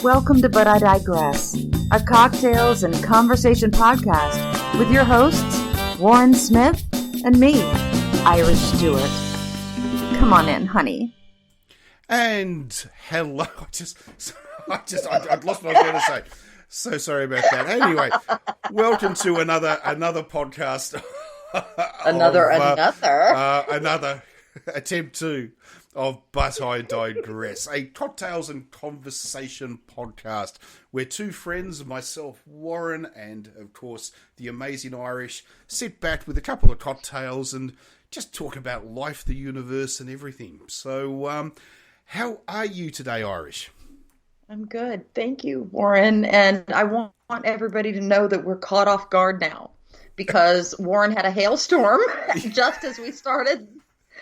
Welcome to But I Digress, a cocktails and conversation podcast with your hosts, Warren Smith and me, Irish Stewart. Come on in, honey. And hello. I'd lost what I was going to say. So sorry about that. Anyway, welcome to another podcast. Another attempt of But I Digress, a cocktails and conversation podcast where two friends, myself, Warren, and of course the amazing Irish, sit back with a couple of cocktails and just talk about life, the universe, and everything. So, how are you today, Irish? I'm good. Thank you, Warren. And I want everybody to know that we're caught off guard now because Warren had a hailstorm just as we started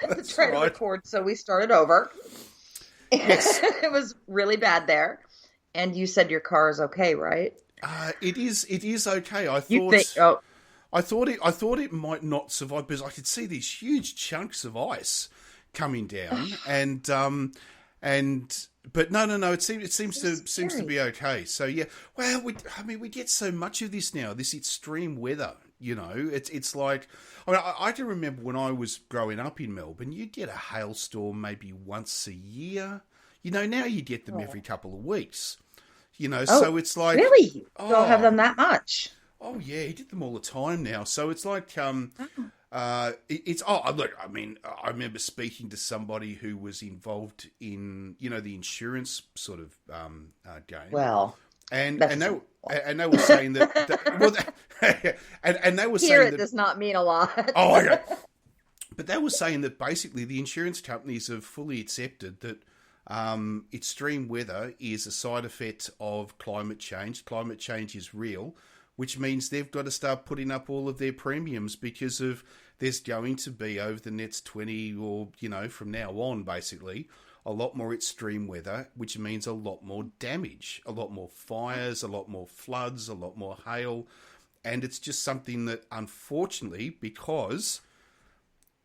to try to record. So we started over. Yes. It was really bad there. And you said your car is okay, right? It is okay. I thought it might not survive because I could see these huge chunks of ice coming down but no. It seems to be okay. So yeah, well, we get so much of this now. This extreme weather, you know. It's like I can remember when I was growing up in Melbourne, you'd get a hailstorm maybe once a year. You know, now you get them every couple of weeks. You know, so it's like really, don't have them that much. Oh yeah, he did them all the time now. So it's like look, I mean, I remember speaking to somebody who was involved in, you know, the insurance sort of game. Well, and they were saying that and they were saying that does not mean a lot. Oh, okay. But they were saying that basically the insurance companies have fully accepted that extreme weather is a side effect of climate change. Climate change is real, which means they've got to start putting up all of their premiums because of there's going to be over the next 20 or, you know, from now on, basically, a lot more extreme weather, which means a lot more damage, a lot more fires, a lot more floods, a lot more hail. And it's just something that, unfortunately, because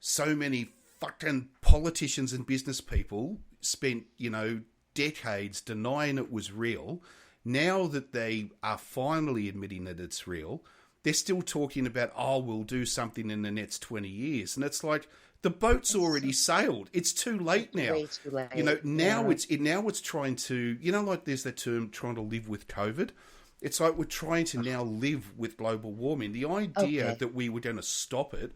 so many fucking politicians and business people spent, you know, decades denying it was real, now that they are finally admitting that it's real, they're still talking about, we'll do something in the next 20 years. And it's like, the boat's already sailed. It's too late now. Way too late. You know, now it's trying to, you know, like there's that term, trying to live with COVID. It's like we're trying to now live with global warming. The idea that we were going to stop it,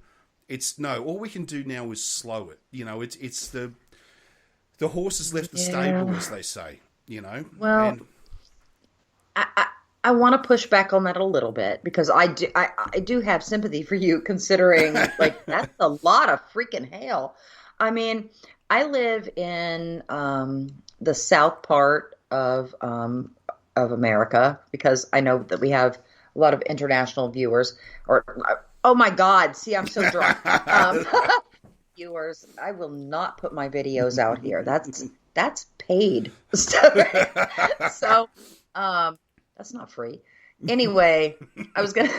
all we can do now is slow it. You know, it's the horse has left the stable, as they say, you know. Well, I want to push back on that a little bit because I do have sympathy for you, considering like that's a lot of freaking hail. I mean, I live in the south part of America because I know that we have a lot of international viewers. Oh my God! See, I'm so drunk. Viewers, I will not put my videos out here. That's paid. So. That's not free. Anyway, I was gonna.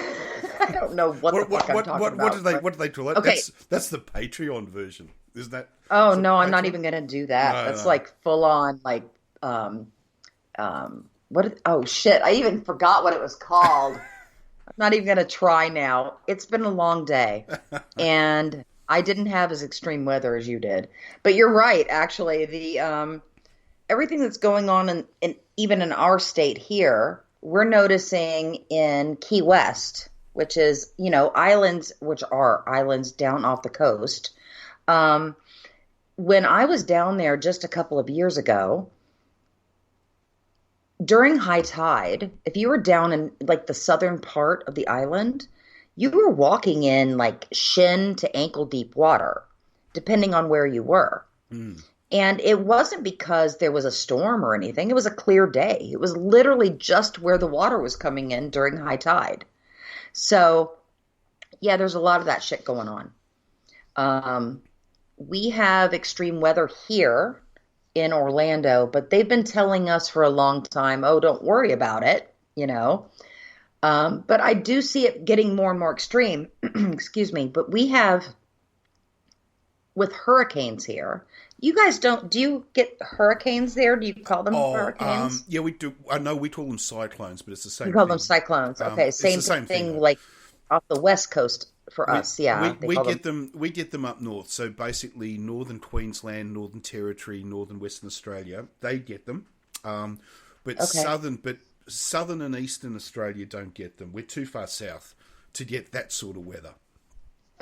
I don't know what the fuck I'm talking about. What do they call it? Okay. That's the Patreon version, isn't that? Oh no, I'm not even gonna do that. That's like full on like what? Oh shit! I even forgot what it was called. I'm not even gonna try now. It's been a long day, and I didn't have as extreme weather as you did. But you're right. Actually, the everything that's going on in even in our state here. We're noticing in Key West, which is, you know, islands, which are islands down off the coast. When I was down there just a couple of years ago, during high tide, if you were down in like the southern part of the island, you were walking in like shin to ankle deep water, depending on where you were. Mm. And it wasn't because there was a storm or anything. It was a clear day. It was literally just where the water was coming in during high tide. So, yeah, there's a lot of that shit going on. We have extreme weather here in Orlando, but they've been telling us for a long time, don't worry about it, you know. But I do see it getting more and more extreme. Excuse me. But we have, with hurricanes here, You guys don't, do you get hurricanes there? Do you call them Oh, hurricanes? yeah, we do. I know we call them cyclones, but it's the You same call them thing. cyclones. Okay, It's the same same thing thing though. like off the West Coast for us. Yeah, they We call them. get them. We get them up north. So basically, northern Queensland, Northern Territory, northern Western Australia, they get them. Um, Okay. but southern and eastern Australia don't get them. We're too far south to get that sort of weather.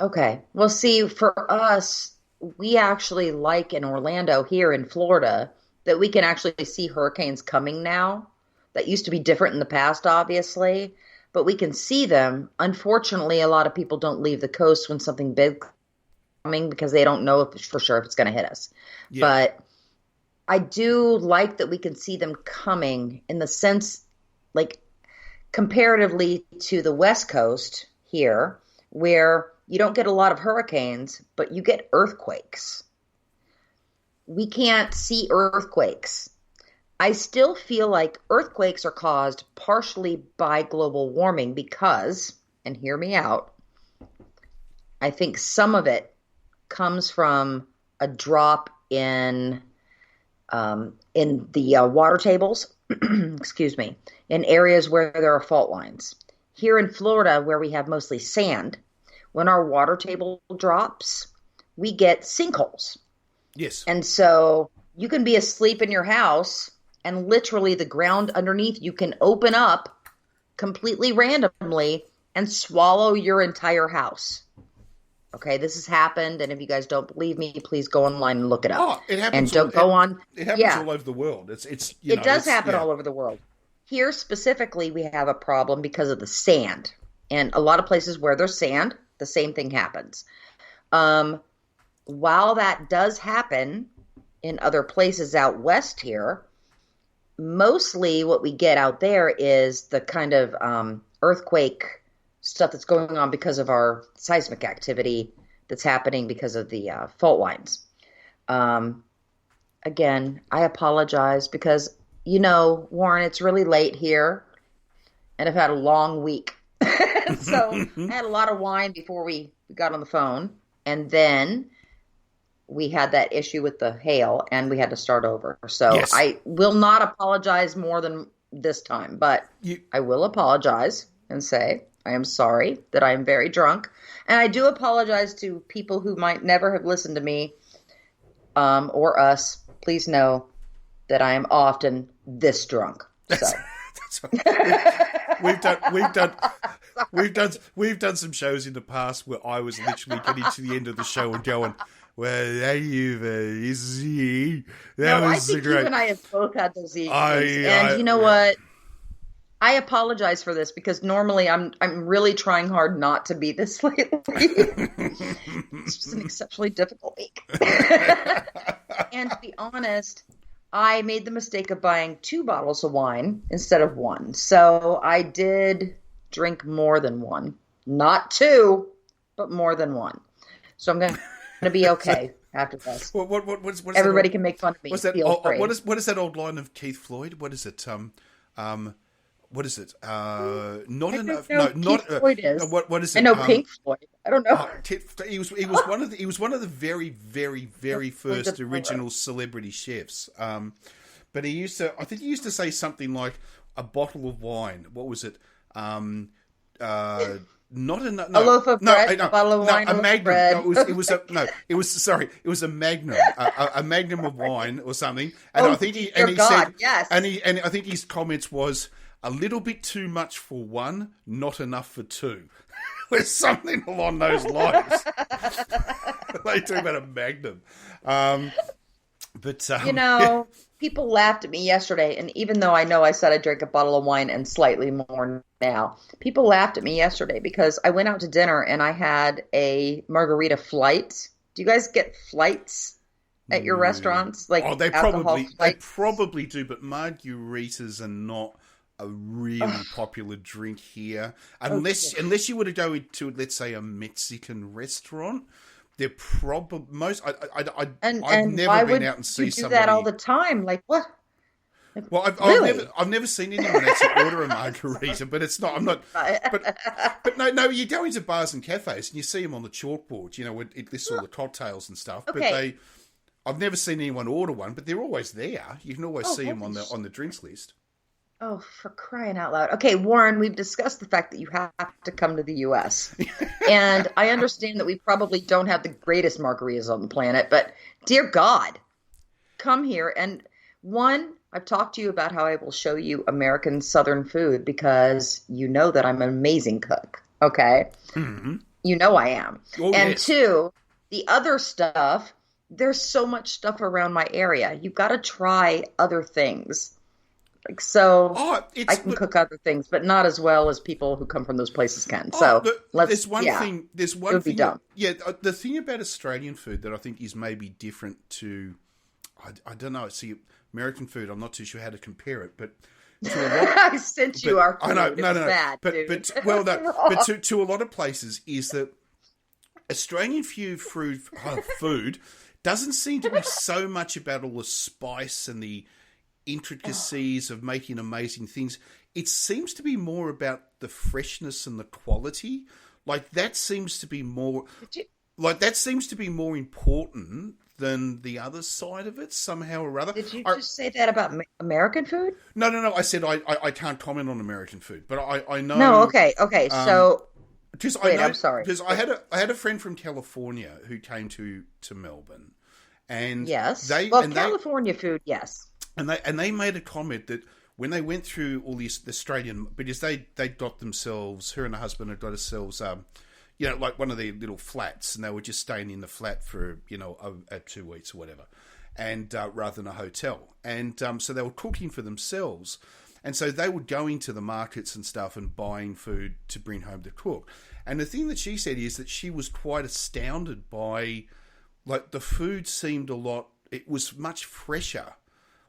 Okay. Well, see, for us, we actually like in Orlando here in Florida that we can actually see hurricanes coming now. That used to be different in the past, obviously, but we can see them. Unfortunately, a lot of people don't leave the coast when something big coming because they don't know if for sure if it's going to hit us. Yeah. But I do like that we can see them coming in the sense, like comparatively to the West Coast here, where you don't get a lot of hurricanes, but you get earthquakes. We can't see earthquakes. I still feel like earthquakes are caused partially by global warming because, and hear me out, I think some of it comes from a drop in the water tables, excuse me, in areas where there are fault lines. Here in Florida, where we have mostly sand, when our water table drops, we get sinkholes. Yes. And so you can be asleep in your house and literally the ground underneath you can open up completely randomly and swallow your entire house. Okay, this has happened, and if you guys don't believe me, please go online and look it up. Oh, it And happens. don't go on. It happens Yeah, all over the world. It's it does happen yeah. all over the world. Here specifically, we have a problem because of the sand. And a lot of places where there's sand, the same thing happens. Um, while that does happen in other places out west here, mostly what we get out there is the kind of earthquake stuff that's going on because of our seismic activity that's happening because of the fault lines. Um, Again, I apologize because, Warren, it's really late here and I've had a long week. So I had a lot of wine before we got on the phone. And then we had that issue with the hail and we had to start over. So Yes. I will not apologize more than this time, but You, I will apologize and say I am sorry that I am very drunk. And I do apologize to people who might never have listened to me or us. Please know that I am often this drunk. So that's we've done some shows in the past where I was literally getting to the end of the show and going, "Well, there you see, that no, I was think great." you and I have both had those evenings. And you know what? I apologize for this because normally I'm really trying hard not to be this lately. It's just an exceptionally difficult week. And to be honest, I made the mistake of buying 2 bottles of wine instead of 1. So I did drink more than 1. Not 2, but more than 1. So I'm going to be okay after this. What's Everybody can make fun of me. What's that? Feel free. What is that old line of Keith Floyd? What is it? What is it? Not I enough. don't know No, who not. Keith Floyd is. What is it? I know Pink Floyd. I don't know. He was he was one of the very first original celebrity chefs. But he used to. I think he used to say something like a bottle of wine. What was it? Not enough. No, A loaf of bread, a bottle of wine, a a loaf of magnum. bread. No, it was a magnum, a magnum of wine or something. And Oh, I think he dear said, God, yes. and I think his comments was a little bit too much for one, not enough for two. There's something along those lines. They talk about a magnum. People laughed at me yesterday, and even though I know I said I drank a bottle of wine and slightly more now, people laughed at me yesterday because I went out to dinner and I had a margarita flight. Do you guys get flights at your restaurants? Like they alcohol flights? probably do, but margaritas are not a really popular drink here, unless you were to go into, let's say, a Mexican restaurant. They're probably most. I've never been out and see somebody do that all the time. Like what? Well, Really? I've never seen anyone actually order a margarita, but it's not. I'm not. But no. You go into bars and cafes and you see them on the chalkboard. With lists all the cocktails and stuff. Okay. But I've never seen anyone order one, but they're always there. You can always see them holy on the drinks list. Oh, for crying out loud. Okay, Warren, we've discussed the fact that you have to come to the U.S. And I understand that we probably don't have the greatest margaritas on the planet, but dear God, come here. And one, I've talked to you about how I will show you American Southern food because you know that I'm an amazing cook. Okay? Mm-hmm. You know I am. Oh, and yes. two, the other stuff, there's so much stuff around my area. You've got to try other things. I can cook other things, but not as well as people who come from those places can. There's one thing. There's one it would thing. Be dumb. The thing about Australian food that I think is maybe different to, I don't know. See, American food, I'm not too sure how to compare it, but to a lot, I sent you our food. I know, no, bad, but but to a lot of places is that Australian food doesn't seem to be so much about all the spice and the intricacies of making amazing things. It seems to be more about the freshness and the quality. Like that seems to be more important than the other side of it somehow or other. Did you just say that about American food? No. I said I can't comment on American food, but I know. No, okay. So, I'm sorry. Because I had a friend from California who came to Melbourne, and yes, California food, yes. And they made a comment that when they went through all these Australian, because they got themselves, her and her husband had got themselves, like one of their little flats, and they were just staying in the flat for 2 weeks or whatever, and rather than a hotel, and so they were cooking for themselves, and so they were going to the markets and stuff and buying food to bring home to cook. And the thing that she said is that she was quite astounded by, like, the food seemed it was much fresher.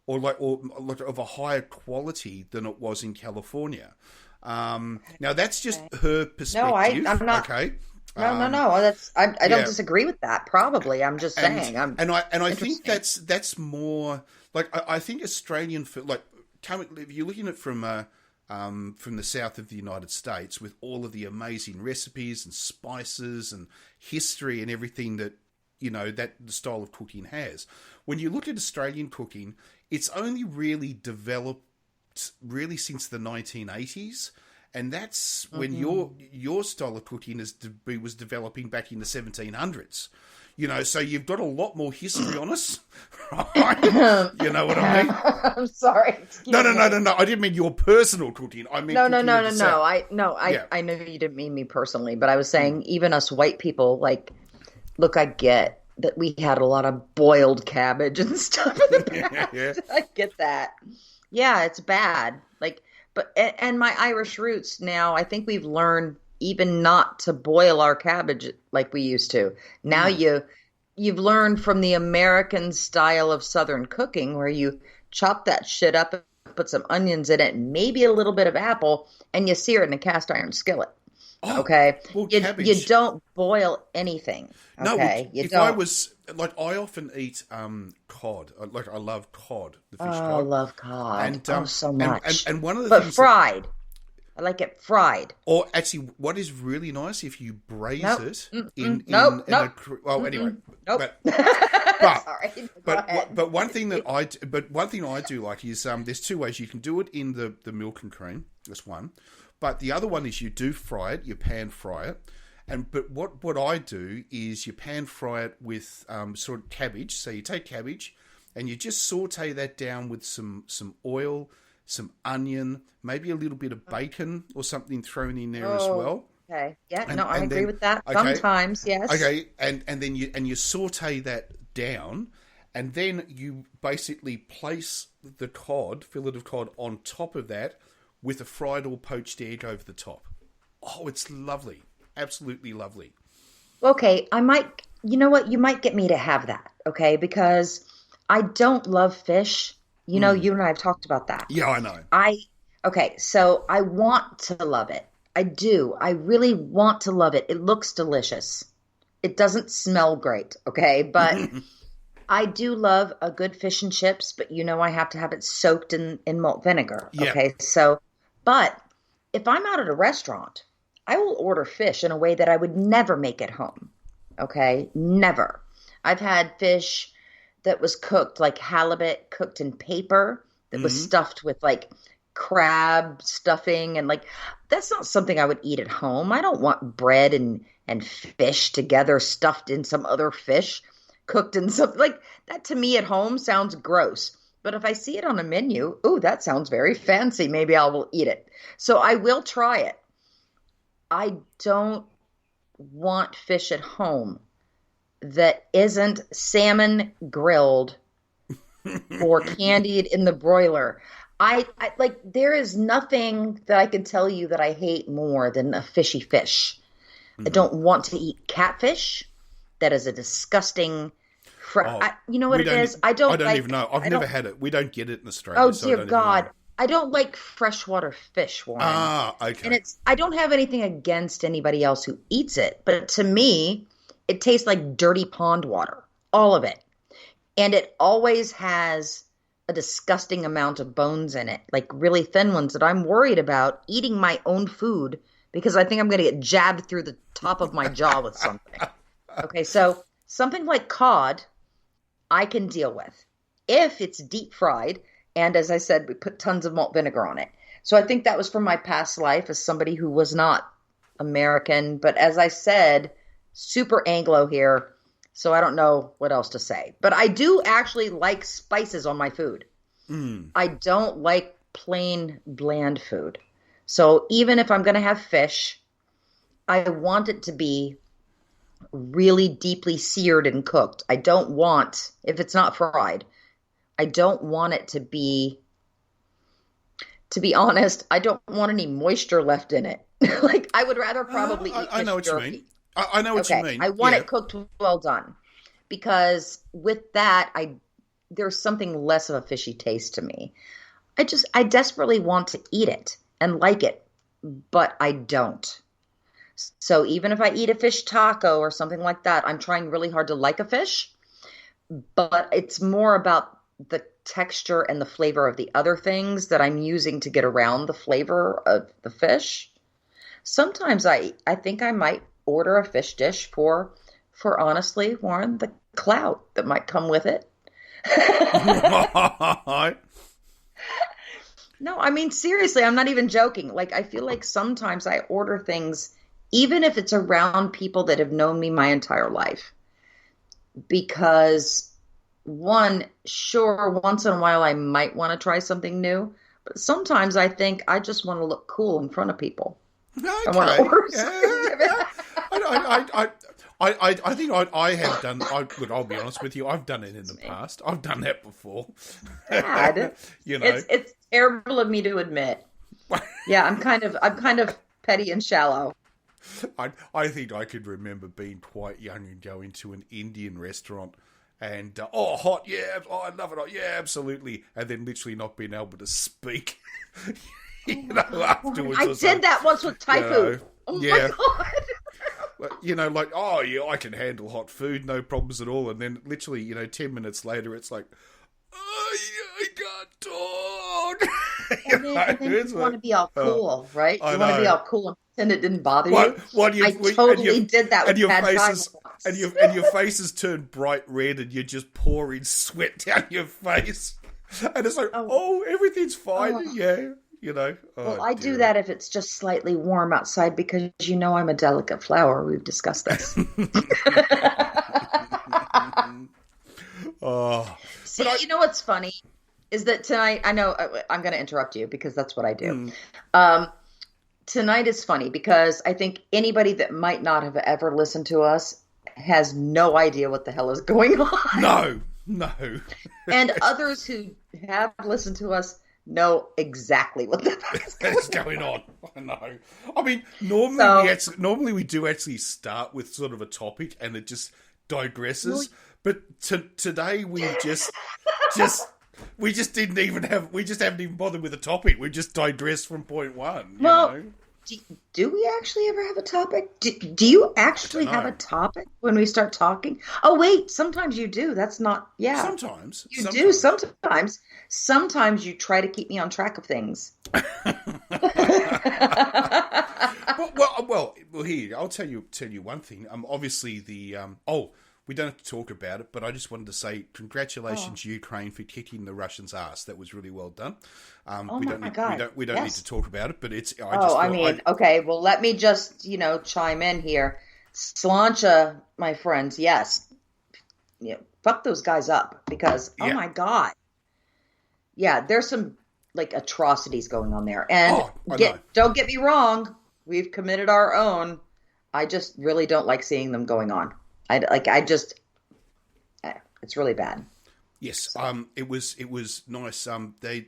Or of a higher quality than it was in California. Now that's just her perspective. No, I'm not. Okay. No. That's I don't disagree with that. Probably, I'm just saying. I think that's more like I think Australian food. Like, if you're looking at it from the south of the United States, with all of the amazing recipes and spices and history and everything that that the style of cooking has. When you look at Australian cooking, it's only really developed since the 1980s, and that's when your style of cooking was developing back in the 1700s. So you've got a lot more history on us, right? You know what I mean? I'm sorry. No. I didn't mean your personal cooking. I mean no. I know you didn't mean me personally, but I was saying even us white people, like, look, I get that we had a lot of boiled cabbage and stuff in the past. Yeah. I get that. Yeah, it's bad. And my Irish roots now, I think we've learned even not to boil our cabbage like we used to. Now you've learned from the American style of Southern cooking where you chop that shit up and put some onions in it and maybe a little bit of apple and you sear it in a cast iron skillet. Oh, okay, well, you don't boil anything. Okay, no. I was like, I often eat cod. Like, I love cod, the fish cod. I love cod. And, so much. And one of the things, fried. I like it fried. Or actually, what is really nice if you braise it in anyway. Nope. Sorry. But one thing I do like is there's two ways you can do it in the milk and cream. That's one. But the other one is you do fry it, you pan fry it. But what I do is you pan fry it with sort of cabbage. So you take cabbage and you just saute that down with some oil, some onion, maybe a little bit of bacon or something thrown in there as well. Okay. Yeah, I agree with that. Okay. Sometimes, yes. Okay, and then you saute that down, and then you basically place the fillet of cod on top of that, with a fried or poached egg over the top. Oh, it's lovely. Absolutely lovely. Okay, you know what? You might get me to have that, okay? Because I don't love fish. You know, you and I have talked about that. Yeah, I know. So I want to love it. I do. I really want to love it. It looks delicious. It doesn't smell great, okay? But I do love a good fish and chips, but I have to have it soaked in malt vinegar, okay? So... But if I'm out at a restaurant, I will order fish in a way that I would never make at home. Okay? Never. I've had fish that was cooked, like halibut cooked in paper, that was Mm. stuffed with like crab stuffing, and like that's not something I would eat at home. I don't want bread and fish together stuffed in some other fish cooked in something like that. To me at home sounds gross. But if I see it on a menu, ooh, that sounds very fancy. Maybe I will eat it. So I will try it. I don't want fish at home that isn't salmon grilled or candied in the broiler. I like there is nothing that I can tell you that I hate more than a fishy fish. I Mm. don't want to eat catfish. That is a disgusting Oh, you know what we it don't. is? I I don't don't even like know. I've I never don't had it. We don't get it in Australia, oh so I dear don't even know. God. I don't like freshwater fish, Warren. Ah, And okay. I don't have anything against anybody else who eats it, but to me, it tastes like dirty pond water, all of it. And it always has a disgusting amount of bones in it, like really thin ones that I'm worried about eating my own food because I think I'm going to get jabbed through the top of my jaw with something. Okay, so something like cod, I can deal with if it's deep fried. And as I said, we put tons of malt vinegar on it. So I think that was from my past life as somebody who was not American. But as I said, super Anglo here. So I don't know what else to say. But I do actually like spices on my food. Mm. I don't like plain bland food. So even if I'm going to have fish, I want it to be really deeply seared and cooked. I don't want, if it's not fried, I don't want it to be honest, I don't want any moisture left in it. Like I would rather probably eat I fish know what you mean. jerky. I know what you Okay, mean. I want Yeah. it cooked well done because with that, I there's something less of a fishy taste to me. I desperately want to eat it and like it, but I don't. So even if I eat a fish taco or something like that, I'm trying really hard to like a fish, but it's more about the texture and the flavor of the other things that I'm using to get around the flavor of the fish. Sometimes I think I might order a fish dish for honestly, Warren, the clout that might come with it. Right. No, I mean seriously, I'm not even joking. Like I feel like sometimes I order things even if it's around people that have known me my entire life because one, sure, once in a while I might want to try something new, but sometimes I think I just want to look cool in front of people. I want to Okay. order Yeah. something different. I think I have done. Look, I'll be honest with you. I've done it in the past. I've done that before. Bad. You know. It's terrible of me to admit. Yeah, I'm kind of petty and shallow. I think I could remember being quite young and going to an Indian restaurant and oh hot, yeah, oh I love it, oh, yeah, absolutely, and then literally not being able to speak. Afterwards. I did that once with Thai food. Oh yeah. my God. Like, oh yeah, I can handle hot food, no problems at all. And then literally, 10 minutes later, it's like, oh, yeah, I can't talk. And then you want to be all cool, right? I You want to be know. all cool and pretend it didn't bother you. What I totally did that with your Pad Thai faces once. and your faces turn bright red and you're just pouring sweat down your face. And it's like, oh everything's fine, Oh. yeah, Well, I do that if it's just slightly warm outside because I'm a delicate flower. We've discussed this. Oh, See, you know what's funny is that tonight, I know I'm going to interrupt you because that's what I do. Tonight is funny because I think anybody that might not have ever listened to us has no idea what the hell is going on. no. And others who have listened to us know exactly what the fuck is going What's on. going on? I know. I mean, normally we do actually start with sort of a topic and it just digresses. But today we just didn't even have. We just haven't even bothered with a topic. We just digress from point one. Well, do we actually ever have a topic? Do you actually have a topic when we start talking? Oh, wait. Sometimes you do. That's not. Yeah. Sometimes You do. Sometimes. Sometimes you try to keep me on track of things. Well. Here I'll tell you one thing. Obviously the we don't have to talk about it, but I just wanted to say congratulations, Ukraine, for kicking the Russians' ass. That was really well done. Oh my God. We don't need to talk about it, but it's. Okay. Well, let me just chime in here. Slancha, my friends, yes, fuck those guys up because oh my God, yeah, there's some like atrocities going on there, and don't get me wrong, we've committed our own. I just really don't like seeing them going on. It's really bad. Yes, so. It was nice. They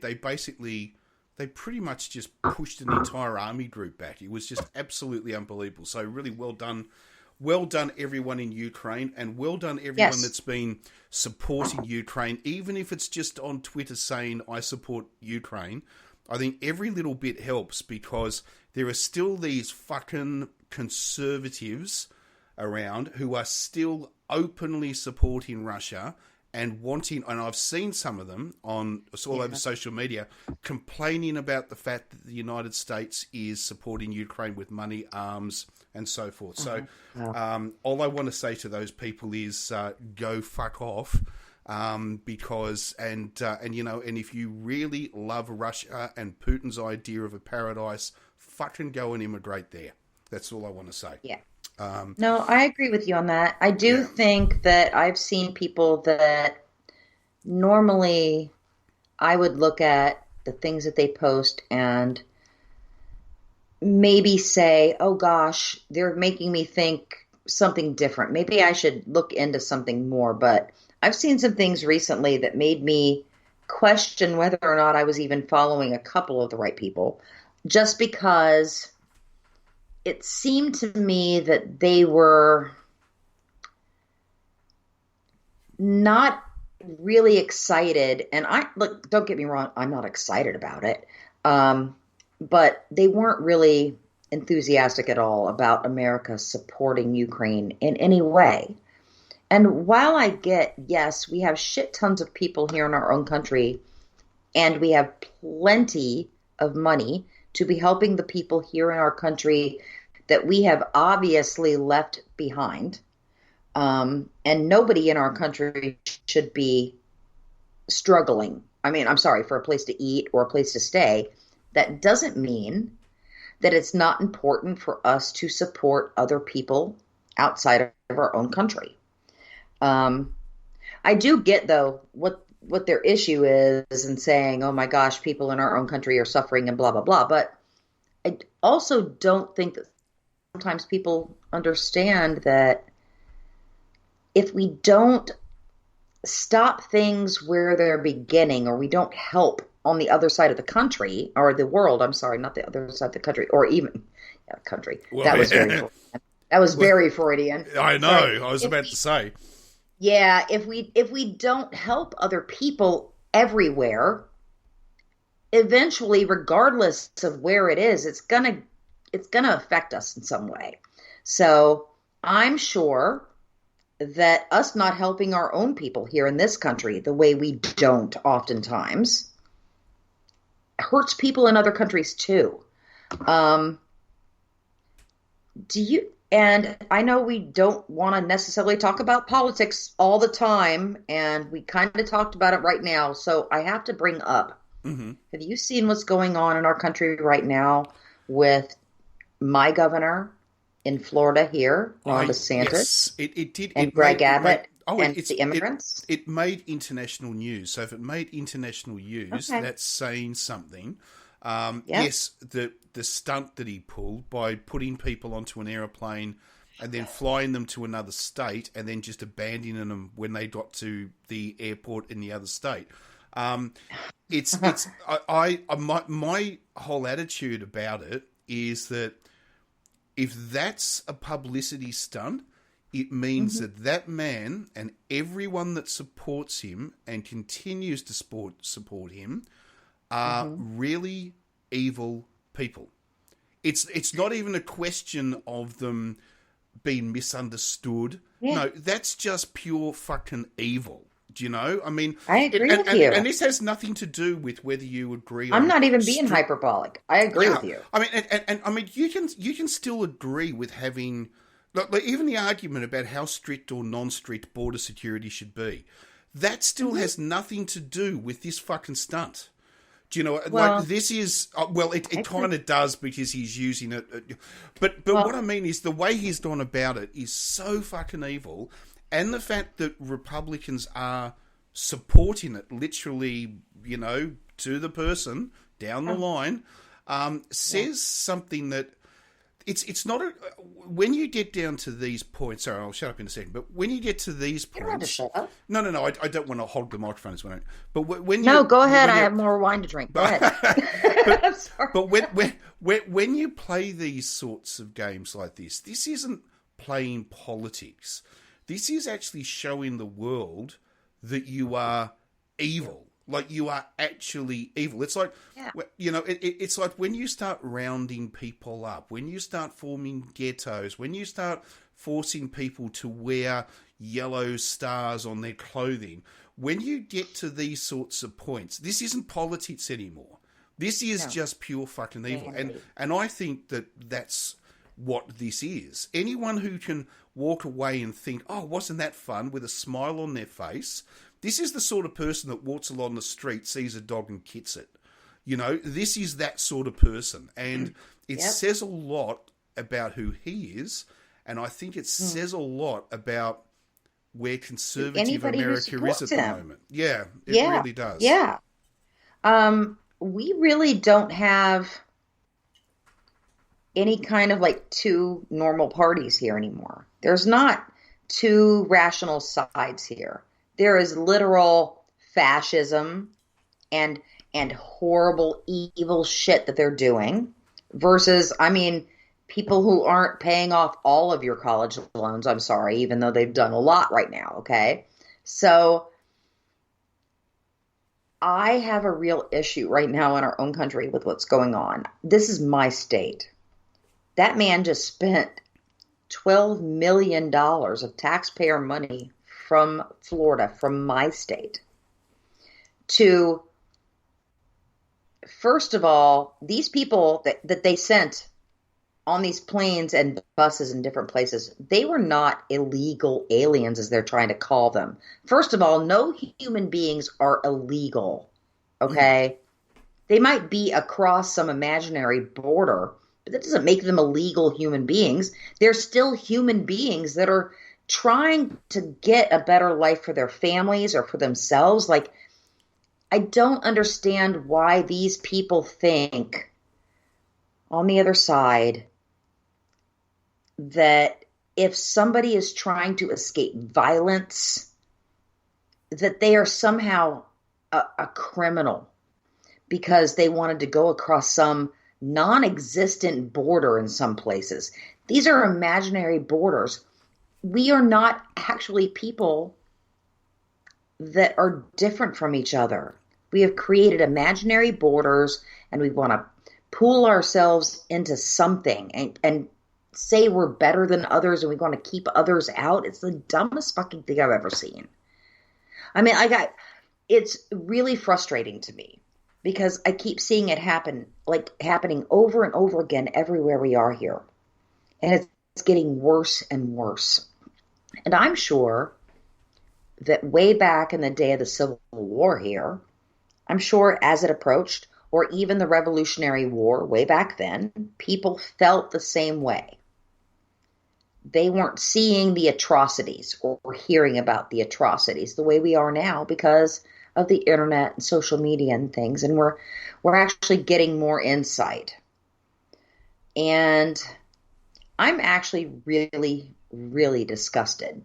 pretty much just pushed an entire army group back. It was just absolutely unbelievable. So really well done everyone in Ukraine, and well done everyone that's been supporting Ukraine, even if it's just on Twitter saying I support Ukraine. I think every little bit helps because there are still these fucking conservatives around who are still openly supporting Russia and wanting, and I've seen some of them all over social media, complaining about the fact that the United States is supporting Ukraine with money, arms, and so forth. So all I want to say to those people is go fuck off. Because if you really love Russia and Putin's idea of a paradise, fucking go and immigrate there. That's all I want to say. Yeah. No, I agree with you on that. I do think that I've seen people that normally I would look at the things that they post and maybe say, oh gosh, they're making me think something different. Maybe I should look into something more, but I've seen some things recently that made me question whether or not I was even following a couple of the right people, just because it seemed to me that they were not really excited. And don't get me wrong, I'm not excited about it. But they weren't really enthusiastic at all about America supporting Ukraine in any way. And while I get, yes, we have shit tons of people here in our own country, and we have plenty of money to be helping the people here in our country that we have obviously left behind. And nobody in our country should be struggling. I mean, I'm sorry, for a place to eat or a place to stay. That doesn't mean that it's not important for us to support other people outside of our own country. I do get, though, what their issue is and saying, oh my gosh, people in our own country are suffering and blah, blah, blah. But I also don't think that sometimes people understand that if we don't stop things where they're beginning, or we don't help on the other side of the country, or the world, I'm sorry, not the other side of the country, or even country. Well, that was very Freudian. I know. I was about to say. Yeah, if we don't help other people everywhere, eventually, regardless of where it is, it's gonna affect us in some way. So I'm sure that us not helping our own people here in this country the way we don't oftentimes hurts people in other countries too. And I know we don't want to necessarily talk about politics all the time, and we kind of talked about it right now, so I have to bring up, have you seen what's going on in our country right now with my governor in Florida here, Ron DeSantis? Yes, it did. And Greg Abbott and the immigrants? It made international news, so if it made international news, that's saying something. Yes, the stunt that he pulled by putting people onto an aeroplane and then flying them to another state and then just abandoning them when they got to the airport in the other state. My whole attitude about it is that if that's a publicity stunt, it means that man and everyone that supports him and continues to support him are really evil people. It's not even a question of them being misunderstood. Yeah. No, that's just pure fucking evil. Do you know? I mean, I agree with you. And this has nothing to do with whether you agree. I'm not even being hyperbolic. I agree with you. I mean, and I mean, you can still agree with having Like, even the argument about how strict or non-strict border security should be, that still has nothing to do with this fucking stunt. Do you know, Well, like, this is, well, it kind of does because he's using it. But what I mean is the way he's gone about it is so fucking evil. And the fact that Republicans are supporting it, literally, you know, to the person down the line, says something that it's not a, when you get down to these points. Sorry, I'll shut up in a second. But when you get to these points, you don't have to shut up. No, I don't want to hog the microphone as well. But when no, go ahead. I have more wine to drink. Go ahead. I'm sorry. But when you play these sorts of games like this isn't playing politics. This is actually showing the world that you are evil. Like, you are actually evil. It's like, you know, it's like when you start rounding people up, when you start forming ghettos, when you start forcing people to wear yellow stars on their clothing, when you get to these sorts of points, this isn't politics anymore. This is just pure fucking evil. And I think that that's what this is. Anyone who can walk away and think, oh, wasn't that fun, with a smile on their face, this is the sort of person that walks along the street, sees a dog and kits it. You know, this is that sort of person. And it says a lot about who he is. And I think it says a lot about where conservative America is at the moment. Yeah, it really does. Yeah. We really don't have any kind of like two normal parties here anymore. There's not two rational sides here. There is literal fascism and horrible, evil shit that they're doing versus, I mean, people who aren't paying off all of your college loans, I'm sorry, even though they've done a lot right now, okay? So I have a real issue right now in our own country with what's going on. This is my state. That man just spent $12 million of taxpayer money from Florida, from my state, to, first of all, these people that they sent on these planes and buses in different places, they were not illegal aliens, as they're trying to call them. First of all, no human beings are illegal, okay? They might be across some imaginary border, but that doesn't make them illegal human beings. They're still human beings that are trying to get a better life for their families or for themselves. Like, I don't understand why these people think on the other side that if somebody is trying to escape violence, that they are somehow a criminal because they wanted to go across some non-existent border in some places. These are imaginary borders. We are not actually people that are different from each other. We have created imaginary borders, and we want to pool ourselves into something and say we're better than others, and we want to keep others out. It's the dumbest fucking thing I've ever seen. I mean, it's really frustrating to me because I keep seeing it happening over and over again everywhere we are here. And it's getting worse and worse. And I'm sure that way back in the day of the Civil War here, I'm sure as it approached, or even the Revolutionary War way back then, people felt the same way. They weren't seeing the atrocities or hearing about the atrocities the way we are now because of the internet and social media and things. And we're actually getting more insight. And I'm actually really, really disgusted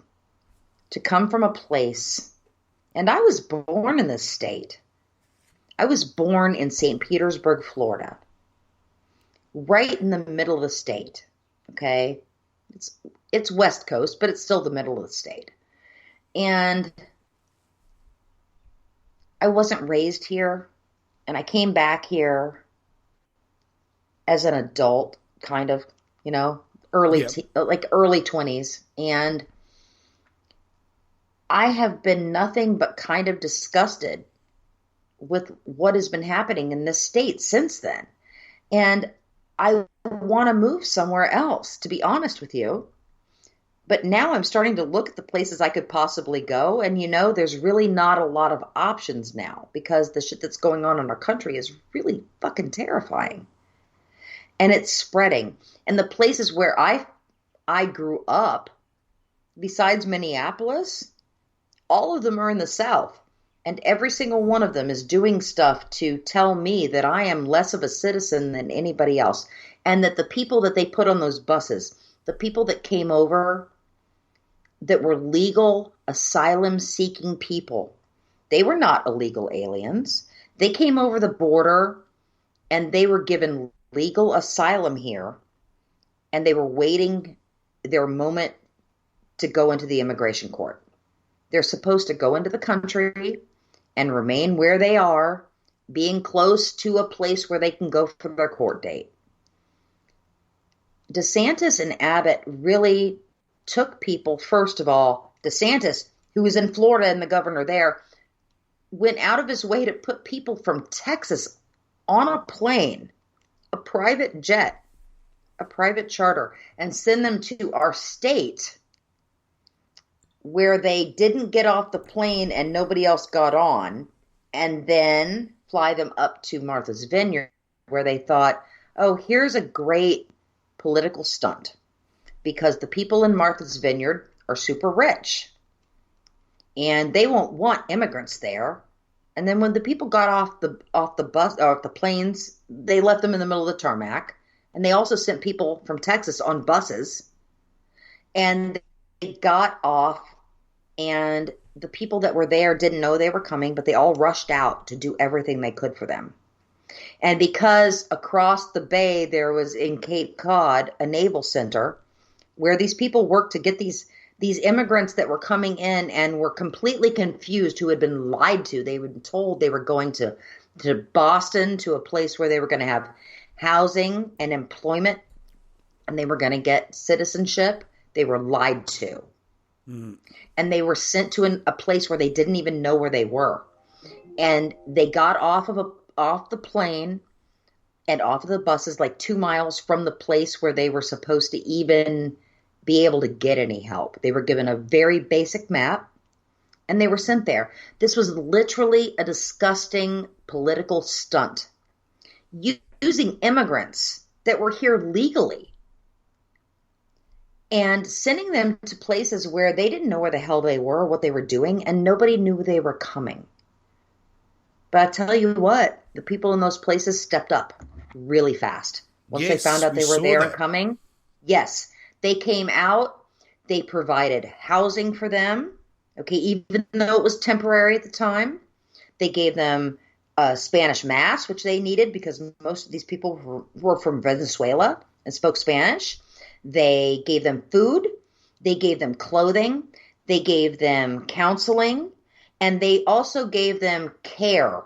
to come from a place, and I was born in this state. I was born in St. Petersburg, Florida, right in the middle of the state, okay? It's West Coast, but it's still the middle of the state. And I wasn't raised here, and I came back here as an adult, kind of, you know, early 20s, and I have been nothing but kind of disgusted with what has been happening in this state since then. And I want to move somewhere else, to be honest with you. But now I'm starting to look at the places I could possibly go. And, there's really not a lot of options now because the shit that's going on in our country is really fucking terrifying. And it's spreading. And the places where I grew up, besides Minneapolis, all of them are in the South. And every single one of them is doing stuff to tell me that I am less of a citizen than anybody else. And that the people that they put on those buses, the people that came over that were legal asylum-seeking people, they were not illegal aliens. They came over the border and they were given legal asylum here. And they were waiting their moment to go into the immigration court. They're supposed to go into the country and remain where they are, being close to a place where they can go for their court date. DeSantis and Abbott really took people, first of all, DeSantis, who was in Florida and the governor there, went out of his way to put people from Texas on a plane, a private jet, a private charter, and send them to our state where they didn't get off the plane and nobody else got on, and then fly them up to Martha's Vineyard where they thought, oh, here's a great political stunt because the people in Martha's Vineyard are super rich and they won't want immigrants there. And then when the people got off the bus or the planes, they left them in the middle of the tarmac. And they also sent people from Texas on buses. And they got off, and the people that were there didn't know they were coming, but they all rushed out to do everything they could for them. And because across the bay there was in Cape Cod a naval center where these people worked to get these immigrants that were coming in and were completely confused, who had been lied to. They were told they were going to Boston, to a place where they were going to have housing and employment, and they were going to get citizenship. They were lied to. Mm. And they were sent to a place where they didn't even know where they were. And they got off the plane and off of the buses like 2 miles from the place where they were supposed to even be able to get any help. They were given a very basic map and they were sent there. This was literally a disgusting political stunt using immigrants that were here legally and sending them to places where they didn't know where the hell they were or what they were doing, and nobody knew they were coming. But I tell you what, the people in those places stepped up really fast. Once they found out they were there and coming, yes, they came out, they provided housing for them, okay, even though it was temporary at the time. They gave them Spanish Mass, which they needed because most of these people were from Venezuela and spoke Spanish. They gave them food, they gave them clothing, they gave them counseling, and they also gave them care,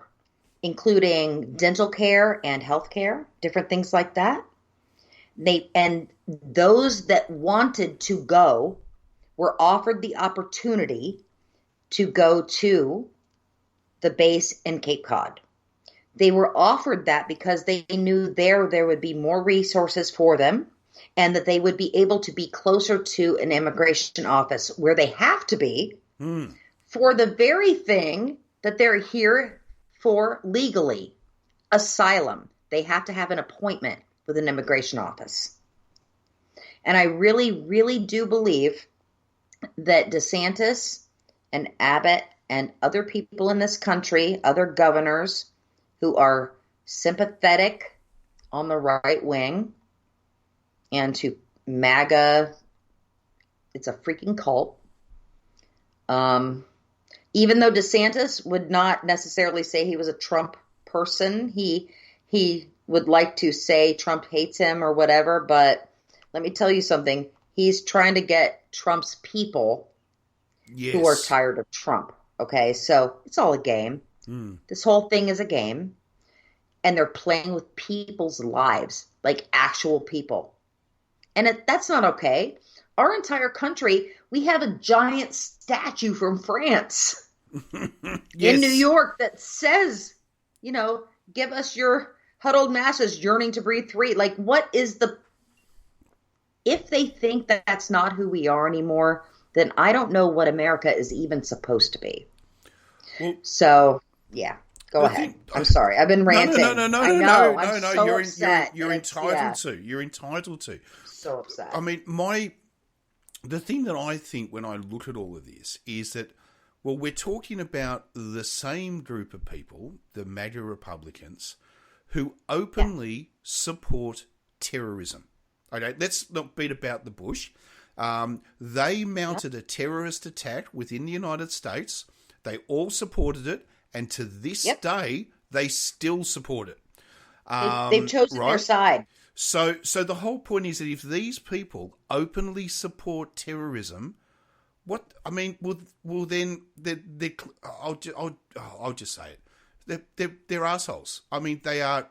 including dental care and health care, different things like that. And those that wanted to go were offered the opportunity to go to the base in Cape Cod. They were offered that because they knew there would be more resources for them and that they would be able to be closer to an immigration office where they have to be for the very thing that they're here for legally, asylum. They have to have an appointment with an immigration office. And I really, really do believe that DeSantis and Abbott and other people in this country, other governors who are sympathetic on the right wing and to MAGA, it's a freaking cult. Even though DeSantis would not necessarily say he was a Trump person, he would like to say Trump hates him or whatever, but let me tell you something. He's trying to get Trump's people who are tired of Trump. Okay, so it's all a game. This whole thing is a game. And they're playing with people's lives, like actual people. And that's not okay. Our entire country, we have a giant statue from France in New York that says, give us your huddled masses yearning to breathe free. Like, what is the if they think that that's not who we are anymore, then I don't know what America is even supposed to be. Well, so, yeah, go ahead. I'm sorry. I've been ranting. No. You're upset. Entitled to. You're entitled to. So upset. I mean, the thing that I think when I look at all of this is that, well, we're talking about the same group of people, the MAGA Republicans, who openly support terrorism. Okay, let's not beat about the bush. They mounted a terrorist attack within the United States. They all supported it, and to this day, they still support it. They've chosen their side. So the whole point is that if these people openly support terrorism, what I mean, well then I'll just say it. They're assholes. I mean, they are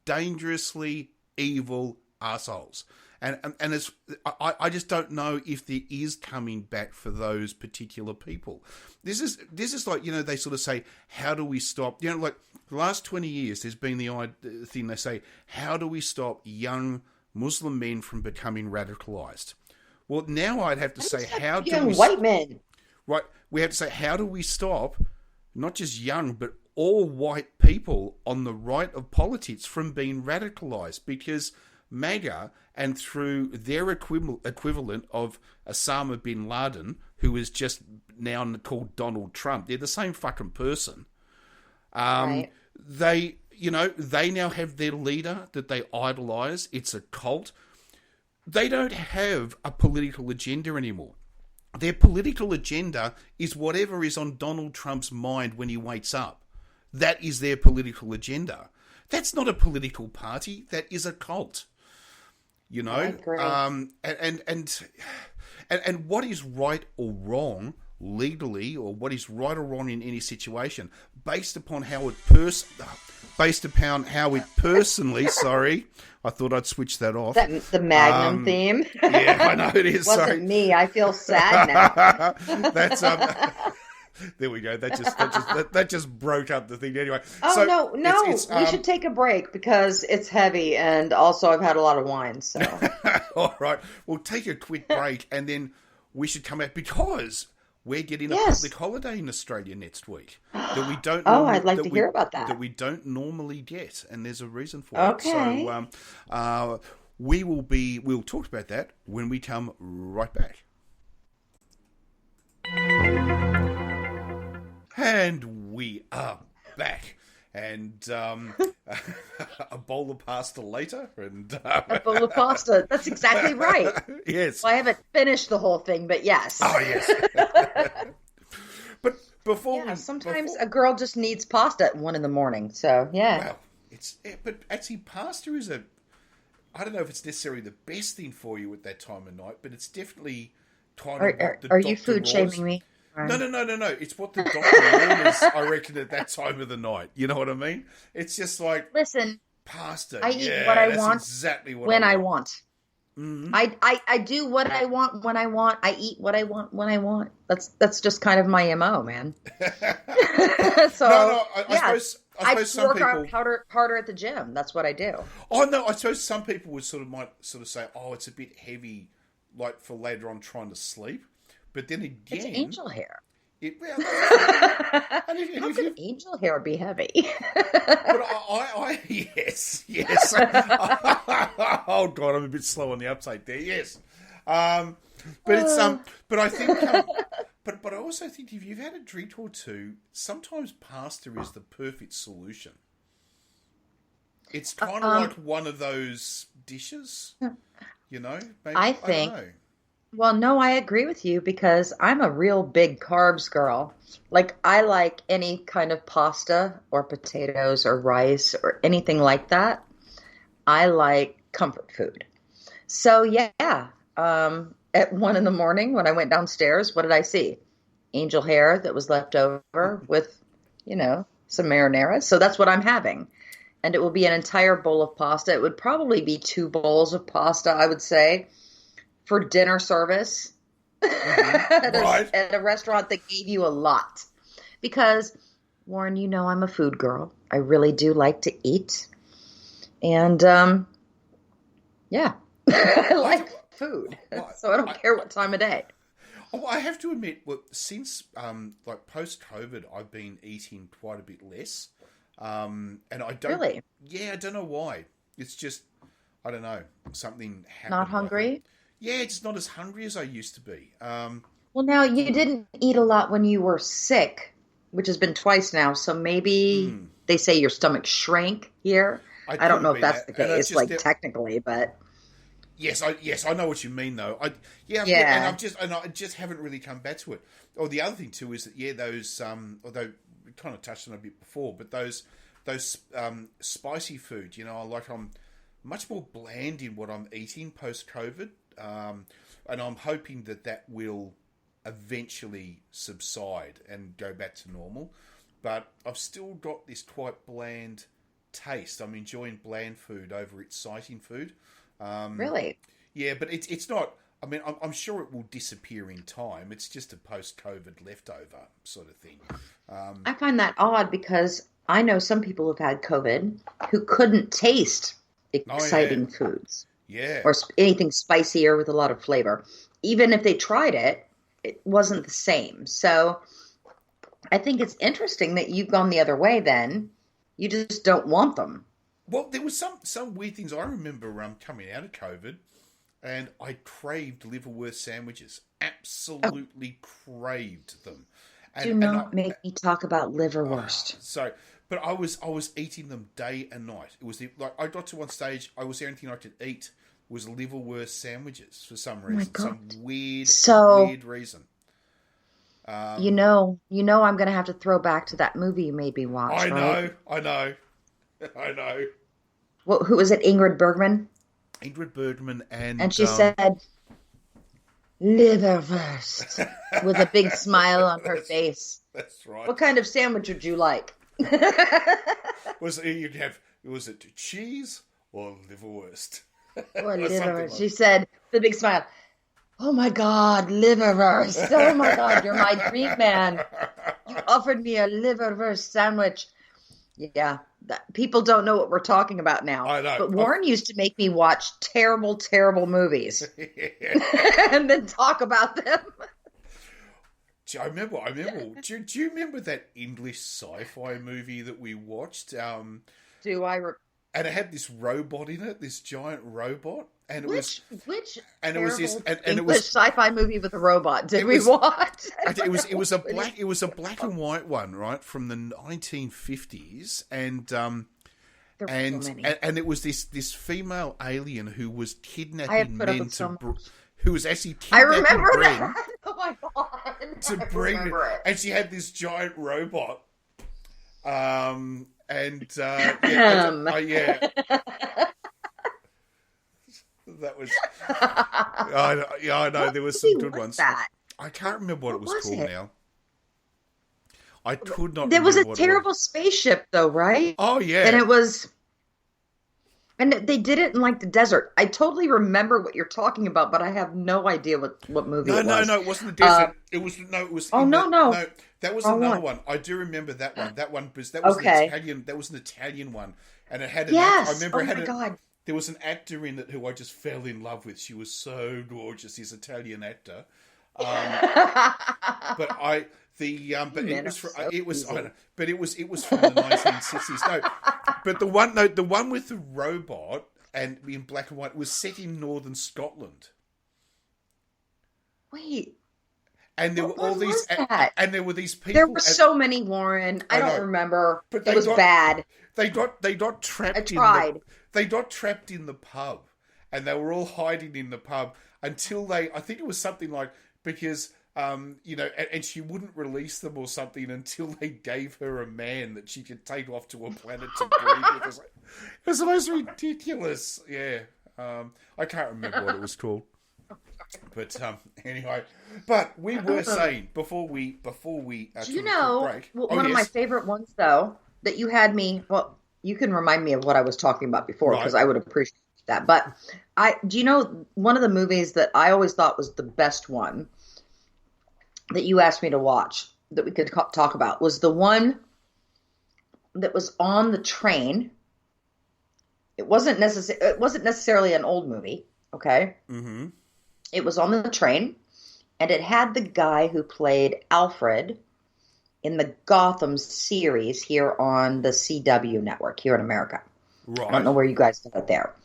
dangerously evil assholes. And it's, I just don't know if there is coming back for those particular people. This is like, you know, they sort of say, how do we stop, you know, like the last 20 years there's been the thing they say, how do we stop young Muslim men from becoming radicalized? Well, now I'd have to say, how do we... white men. Right, we have to say, how do we stop not just young, but all white people on the right of politics from being radicalized? Because MAGA, and through their equivalent of Osama bin Laden, who is just now called Donald Trump, they're the same fucking person. Right. They now have their leader that they idolize. It's a cult. They don't have a political agenda anymore. Their political agenda is whatever is on Donald Trump's mind when he wakes up. That is their political agenda. That's not a political party. That is a cult. You know, and what is right or wrong legally, or what is right or wrong in any situation, based upon how it personally. Sorry, I thought I'd switch that off. The Magnum theme. Yeah, I know it is. Wasn't me. I feel sad now. That's There we go. That just broke up the thing anyway. Oh, so no. We should take a break because it's heavy, and also I've had a lot of wine. So all right, we'll take a quick break, and then we should come back because we're getting a public holiday in Australia next week that we don't. I'd like to hear about that. That we don't normally get, and there's a reason for it. So we'll talk about that when we come right back. And we are back, and a bowl of pasta later, and a bowl of pasta. That's exactly right. Yes. Well, I haven't finished the whole thing, but yes. Oh yes. But before sometimes a girl just needs pasta at 1 a.m. So yeah. Well, but actually, pasta is I don't know if it's necessarily the best thing for you at that time of night, but it's definitely kind of. Are you food shaming me? No. It's what the doctor orders, I reckon, at that time of the night. You know what I mean? It's just like, listen, pasta. I eat what I want exactly what when I want. Mm-hmm. I do what I want when I want. I eat what I want when I want. That's just kind of my MO, man. So I suppose some people work out harder at the gym. That's what I do. Oh no, I suppose some people might say, oh, it's a bit heavy, like for later on trying to sleep. But then again, it's angel hair. How can angel hair be heavy? But yes. Oh God, I'm a bit slow on the uptake there. Yes, but it's but I think, but I also think if you've had a drink or two, sometimes pasta is the perfect solution. It's kind of like one of those dishes, you know. Maybe, I think. I don't know. Well, no, I agree with you because I'm a real big carbs girl. Like, I like any kind of pasta or potatoes or rice or anything like that. I like comfort food. So, at 1 a.m. when I went downstairs, what did I see? Angel hair that was left over with, some marinara. So that's what I'm having. And it will be an entire bowl of pasta. It would probably be 2 bowls of pasta, I would say, for dinner service at a restaurant that gave you a lot. Because, Warren, I'm a food girl. I really do like to eat. And, I like food, Well, so I don't care what time of day. I have to admit, well, since like post-COVID, I've been eating quite a bit less, and I don't. Really? Yeah, I don't know why. It's just I don't know. Something happened. Not hungry? Yeah, just not as hungry as I used to be. Well, now you didn't eat a lot when you were sick, which has been twice now. So maybe they say your stomach shrank here. I don't know if that's the case, like technically, but. Yes, I know what you mean though. And I just haven't really come back to it. Oh, the other thing too is that those although we kind of touched on it a bit before, but those spicy food, I'm much more bland in what I'm eating post COVID, and I'm hoping that will eventually subside and go back to normal. But I've still got this quite bland taste. I'm enjoying bland food over exciting food. Really? Yeah, but it's not. I mean, I'm sure it will disappear in time. It's just a post-COVID leftover sort of thing. I find that odd because I know some people who've had COVID who couldn't taste exciting foods. Yeah. Or anything spicier with a lot of flavor. Even if they tried it, it wasn't the same. So I think it's interesting that you've gone the other way then. You just don't want them. Well, there was some weird things. I remember coming out of COVID, and I craved liverwurst sandwiches. Absolutely craved them. Do not make me talk about liverwurst. But I was eating them day and night. It was I got to one stage. The only thing I could eat was liverwurst sandwiches for some reason. Some weird reason. You know, I'm going to have to throw back to that movie you made me watch. I know. Well, who was it? Ingrid Bergman? Ingrid Bergman and she said, liverwurst, with a big smile on her face. That's right. What kind of sandwich would you like? Was it cheese or liverwurst? Or liverwurst. She said, with a big smile, oh my God, liverwurst. Oh my God, you're my dream man. You offered me a liverwurst sandwich. Yeah, people don't know what we're talking about now. I know. But Warren used to make me watch terrible, terrible movies and then talk about them. I remember. Do you remember that English sci-fi movie that we watched? Do I? And it had this robot in it, this giant robot. And it which English sci-fi movie with a robot did we watch? It was a black and white one, right, from the 1950s, and it was this female alien who was kidnapping men who was actually kidnapping I remember men that. Oh my God! To bring it, and she had this giant robot. That was. I know. There was some good ones. That? I can't remember what it was called now. I could not. There was a terrible spaceship, though, right? Oh yeah, and it was. And they did it in like the desert. I totally remember what you're talking about, but I have no idea what movie it was. No, it wasn't the desert. It was. No. That was another one. I do remember that one. That one was an Italian. That was an Italian one, and it had. I remember. God. There was an actor in it who I just fell in love with. She was so gorgeous. This Italian actor. But it was from the 1960s. No, but the one with the robot and in black and white was set in northern Scotland. Wait. And there were all these, and there were these people. There were so many, Warren. I don't remember. But it was bad. They got trapped. I tried. They got trapped in the pub, and they were all hiding in the pub until I think it was something like because and she wouldn't release them or something until they gave her a man that she could take off to a planet to breed with. It was the most ridiculous. Yeah, I can't remember what it was called. But anyway, but we were saying before we do you know break, one of my favorite ones though that you had me. Well, you can remind me of what I was talking about before because I would appreciate that. But do you know one of the movies that I always thought was the best one that you asked me to watch that we could talk about was the one that was on the train. It wasn't necessarily an old movie, okay? Mm-hmm. It was on the train, and it had the guy who played Alfred in the Gotham series here on the CW network here in America. I don't Right. know where you guys got it there.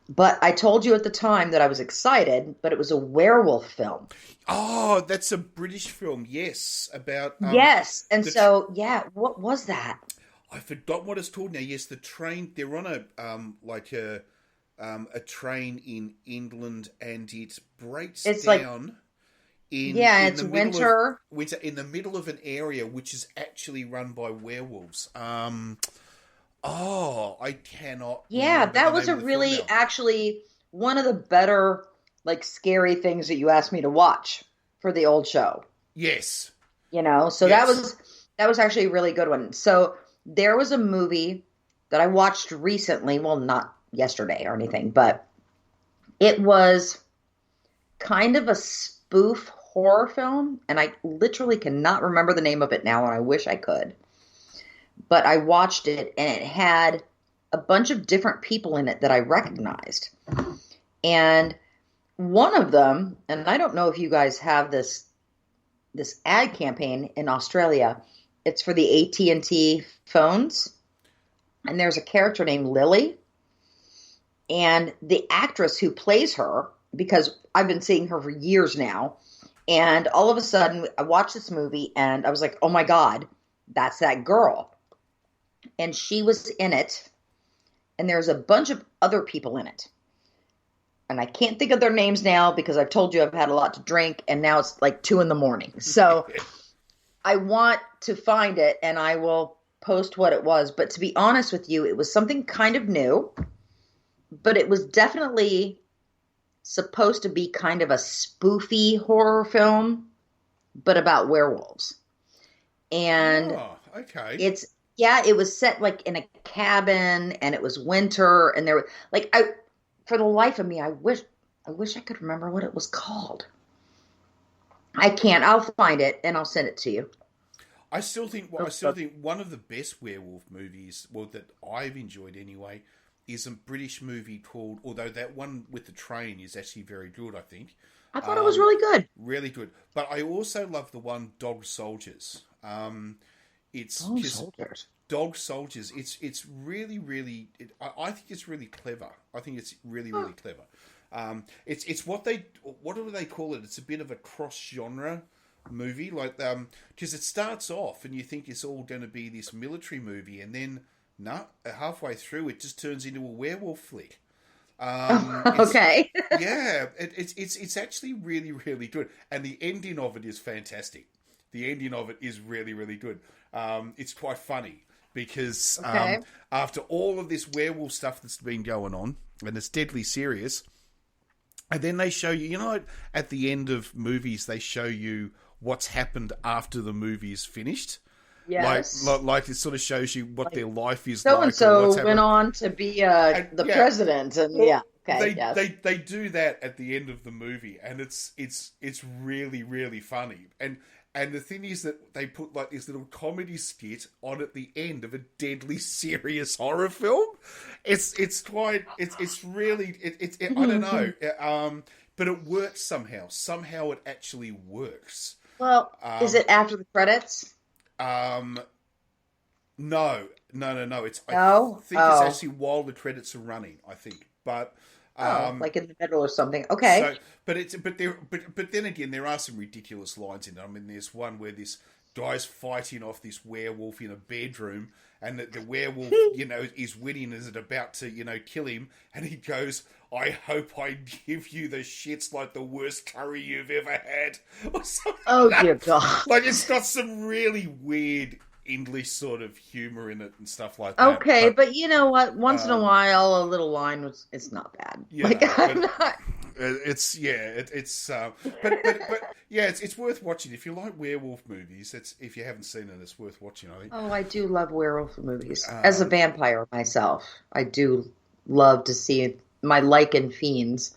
But I told you at the time that I was excited, but it was a werewolf film. Oh, that's a British film. Yes, about Yes. And the. so, yeah, what was that? I forgot what it's called now. Yes, the train. They're on a a train in England, and it breaks It's like, down yeah, in it's the middle of winter. winter in the middle of an area which is actually run by werewolves. Oh, I cannot Yeah, remember the that was name a of the film really now. actually one of the better, like, scary things that you asked me to watch for the old show. Yes, So yes. that was actually a really good one. So there was a movie that I watched recently, well, not yesterday or anything, but it was kind of a spoof horror film, and I literally cannot remember the name of it now, and I wish I could. But I watched it, and it had a bunch of different people in it that I recognized. And one of them, and I don't know if you guys have this ad campaign in Australia. It's for the AT&T phones, and there's a character named Lily, and the actress who plays her, because I've been seeing her for years now, and all of a sudden I watched this movie and I was like, oh my God, that's that girl. And she was in it, and there's a bunch of other people in it. And I can't think of their names now because I've told you I've had a lot to drink, and now it's like 2 a.m. So I want to find it, and I will post what it was. But to be honest with you, it was something kind of new, but it was definitely supposed to be kind of a spoofy horror film, but about werewolves. And Oh, okay. it was set like in a cabin, and it was winter, and there were like for the life of me, I wish I could remember what it was called. I can't. I'll find it and I'll send it to you. I still think one of the best werewolf movies, well, that I've enjoyed anyway, is a British movie called. Although that one with the train is actually very good, I think. I thought it was really good. Really good. But I also love the one Dog Soldiers. It's Oh, just soldiers. Dog Soldiers. It's really really. I think it's really clever. I think it's really really clever. It's what do they call it? It's a bit of a cross genre movie, like because it starts off and you think it's all going to be this military movie, and then halfway through it just turns into a werewolf flick. Okay. It's actually really really good, and the ending of it is fantastic. The ending of it is really really good. It's quite funny because Okay. after all of this werewolf stuff that's been going on, and it's deadly serious, and then they show you, at the end of movies, they show you what's happened after the movie is finished. Yes. Like it sort of shows you what their life is So and like, or what's so happened. went on to be the Yeah, president, and well, yeah. Okay. they, Yes. they do that at the end of the movie, and it's really really funny. And the thing is that they put like this little comedy skit on at the end of a deadly serious horror film. It's really I don't know, but it works somehow. Somehow it actually works. Well, is Um, it after the credits? um, no, no. I No. think it's Oh. actually while the credits are running. I think, but Oh, um, like in the middle or something. so, Okay. but then again, there are some ridiculous lines in it. I mean, there's one where this guy's fighting off this werewolf in a bedroom, and the werewolf, is winning as it about to, kill him, and he goes, "I hope I give you the shits like the worst curry you've ever had," or something Oh like dear that. God. Like it's got some really weird English sort of humor in it and stuff like that. Okay, but you know what? Once in a Um, while, a little line it's not bad. Like I'm but not. but yeah, it's worth watching if you like werewolf movies. If you haven't seen it, it's worth watching. I think. Oh, I do love werewolf movies. As a Um, vampire myself, I do love to see my lichen fiends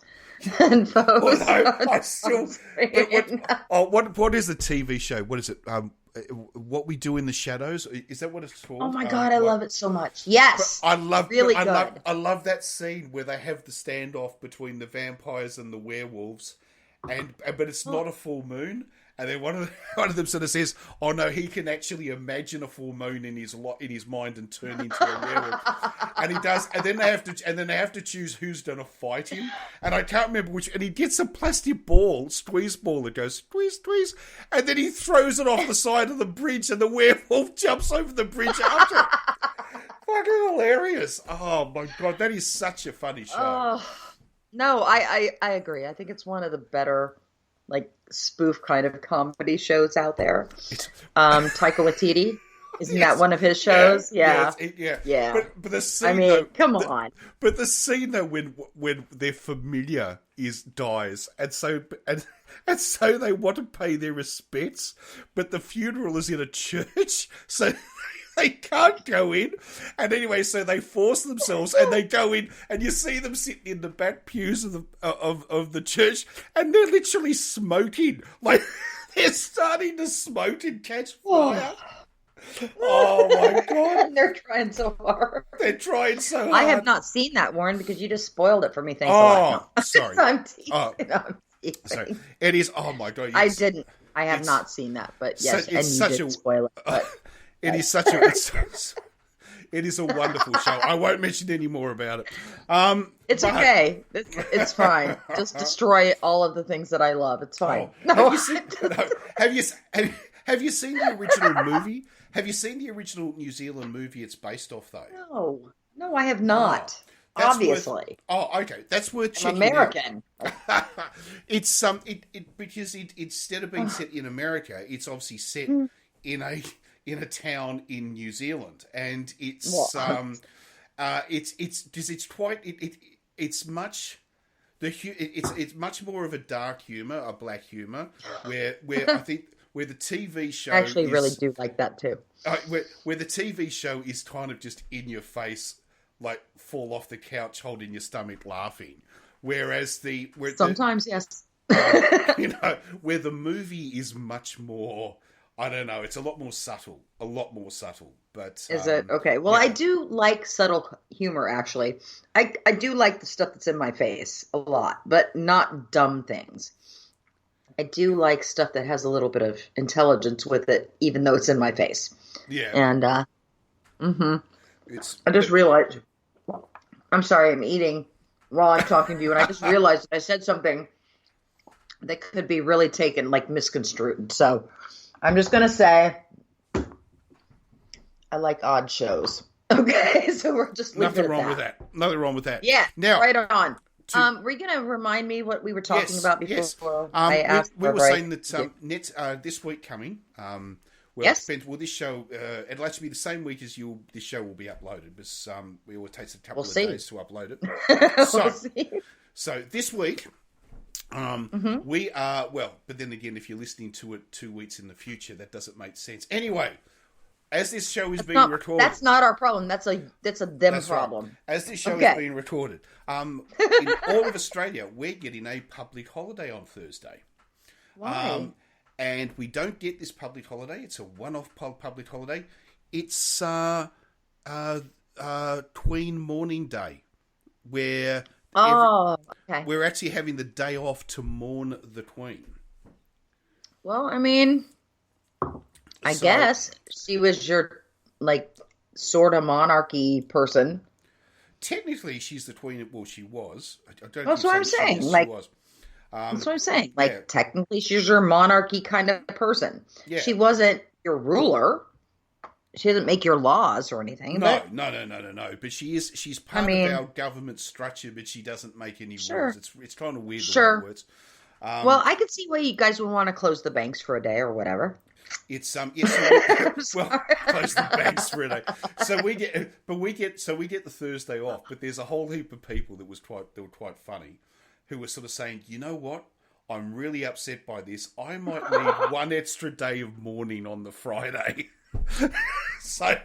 and foes although I on still, but screen. what is the TV show? What is it? What We Do in the Shadows? Is that what it's Oh called? my God, I love it so much. Yes, really good. I love that scene where they have the standoff between the vampires and the werewolves, but it's not a full moon. And then one of them sort of says, "Oh no, he can actually imagine a full moon in his mind and turn into a werewolf." And he does, and then they have to choose who's going to fight him. And I can't remember which. And he gets a plastic ball, squeeze ball, that goes squeeze, squeeze, and then he throws it off the side of the bridge, and the werewolf jumps over the bridge after it. Fucking hilarious! Oh my god, that is such a funny show. No, I agree. I think it's one of the better, like, spoof kind of comedy shows out there. Taika Waititi, isn't that one of his shows? Yeah. But the scene, come on. But the scene though, when their familiar dies, and so they want to pay their respects, but the funeral is in a church, so they can't go in. And anyway, so they force themselves and they go in, and you see them sitting in the back pews of the church, and they're literally smoking. Like, they're starting to smoke and catch fire. Oh my god. And they're trying so hard. They're trying so hard. I have not seen that, Warren, because you just spoiled it for me. Thanks a lot. No. Sorry. I'm teasing. Sorry. It is, oh my god. Yes. I have not seen that, but yes, and you did spoil it. But, it is such a... It is a wonderful show. I won't mention any more about it. It's okay. It's fine. Just destroy all of the things that I love. It's fine. Have you seen the original movie? Have you seen the original New Zealand movie it's based off, though? No, I have not. Obviously. Okay. That's worth checking American. out. It's because instead of being set in America, it's obviously set in a town in New Zealand, and it's much more of a dark humor, a black humor, where I think where the TV show I actually really do like that too. Where the TV show is kind of just in your face, like fall off the couch holding your stomach laughing, whereas sometimes yes, where the movie is much more. I don't know. It's a lot more subtle. But is it okay? Well, I do like subtle humor. Actually, I do like the stuff that's in my face a lot, but not dumb things. I do like stuff that has a little bit of intelligence with it, even though it's in my face. Yeah. And I just realized. I'm sorry. I'm eating while I'm talking to you, and I just realized I said something that could be really taken like misconstrued. So. I'm just going to say I like odd shows. Okay, so we're just leaving Nothing wrong with that. Yeah, now, right on. Were you going to remind me what we were talking about before? Yes. I asked we were saying that this week coming, yes. This show, it'll actually be the same week as this show will be uploaded, because it will take a couple of days to upload it. So this week... we are, but then again, if you're listening to it 2 weeks in the future, that doesn't make sense. Anyway, as this show is being recorded... That's not our problem. That's a them problem. Right. As this show is being recorded, in all of Australia, we're getting a public holiday on Thursday. Why? And we don't get this public holiday. It's a one-off public holiday. It's Queen Mourning Day, where... okay. We're actually having the day off to mourn the Queen. Well, I mean, I guess she was your, like, sort of monarchy person. Technically, she's the Queen. Well, she was. That's what I'm saying. Like, that's what I'm saying. Like, technically, she's your monarchy kind of person. Yeah. She wasn't your ruler. She doesn't make your laws or anything. No. But she's part of our government structure, but she doesn't make any rules. It's kind of weird the way it works. Well, I could see why you guys would want to close the banks for a day or whatever. It's close the banks for a day. So we get the Thursday off. But there's a whole heap of people that were quite funny, who were sort of saying, you know what? I'm really upset by this. I might need one extra day of mourning on the Friday. so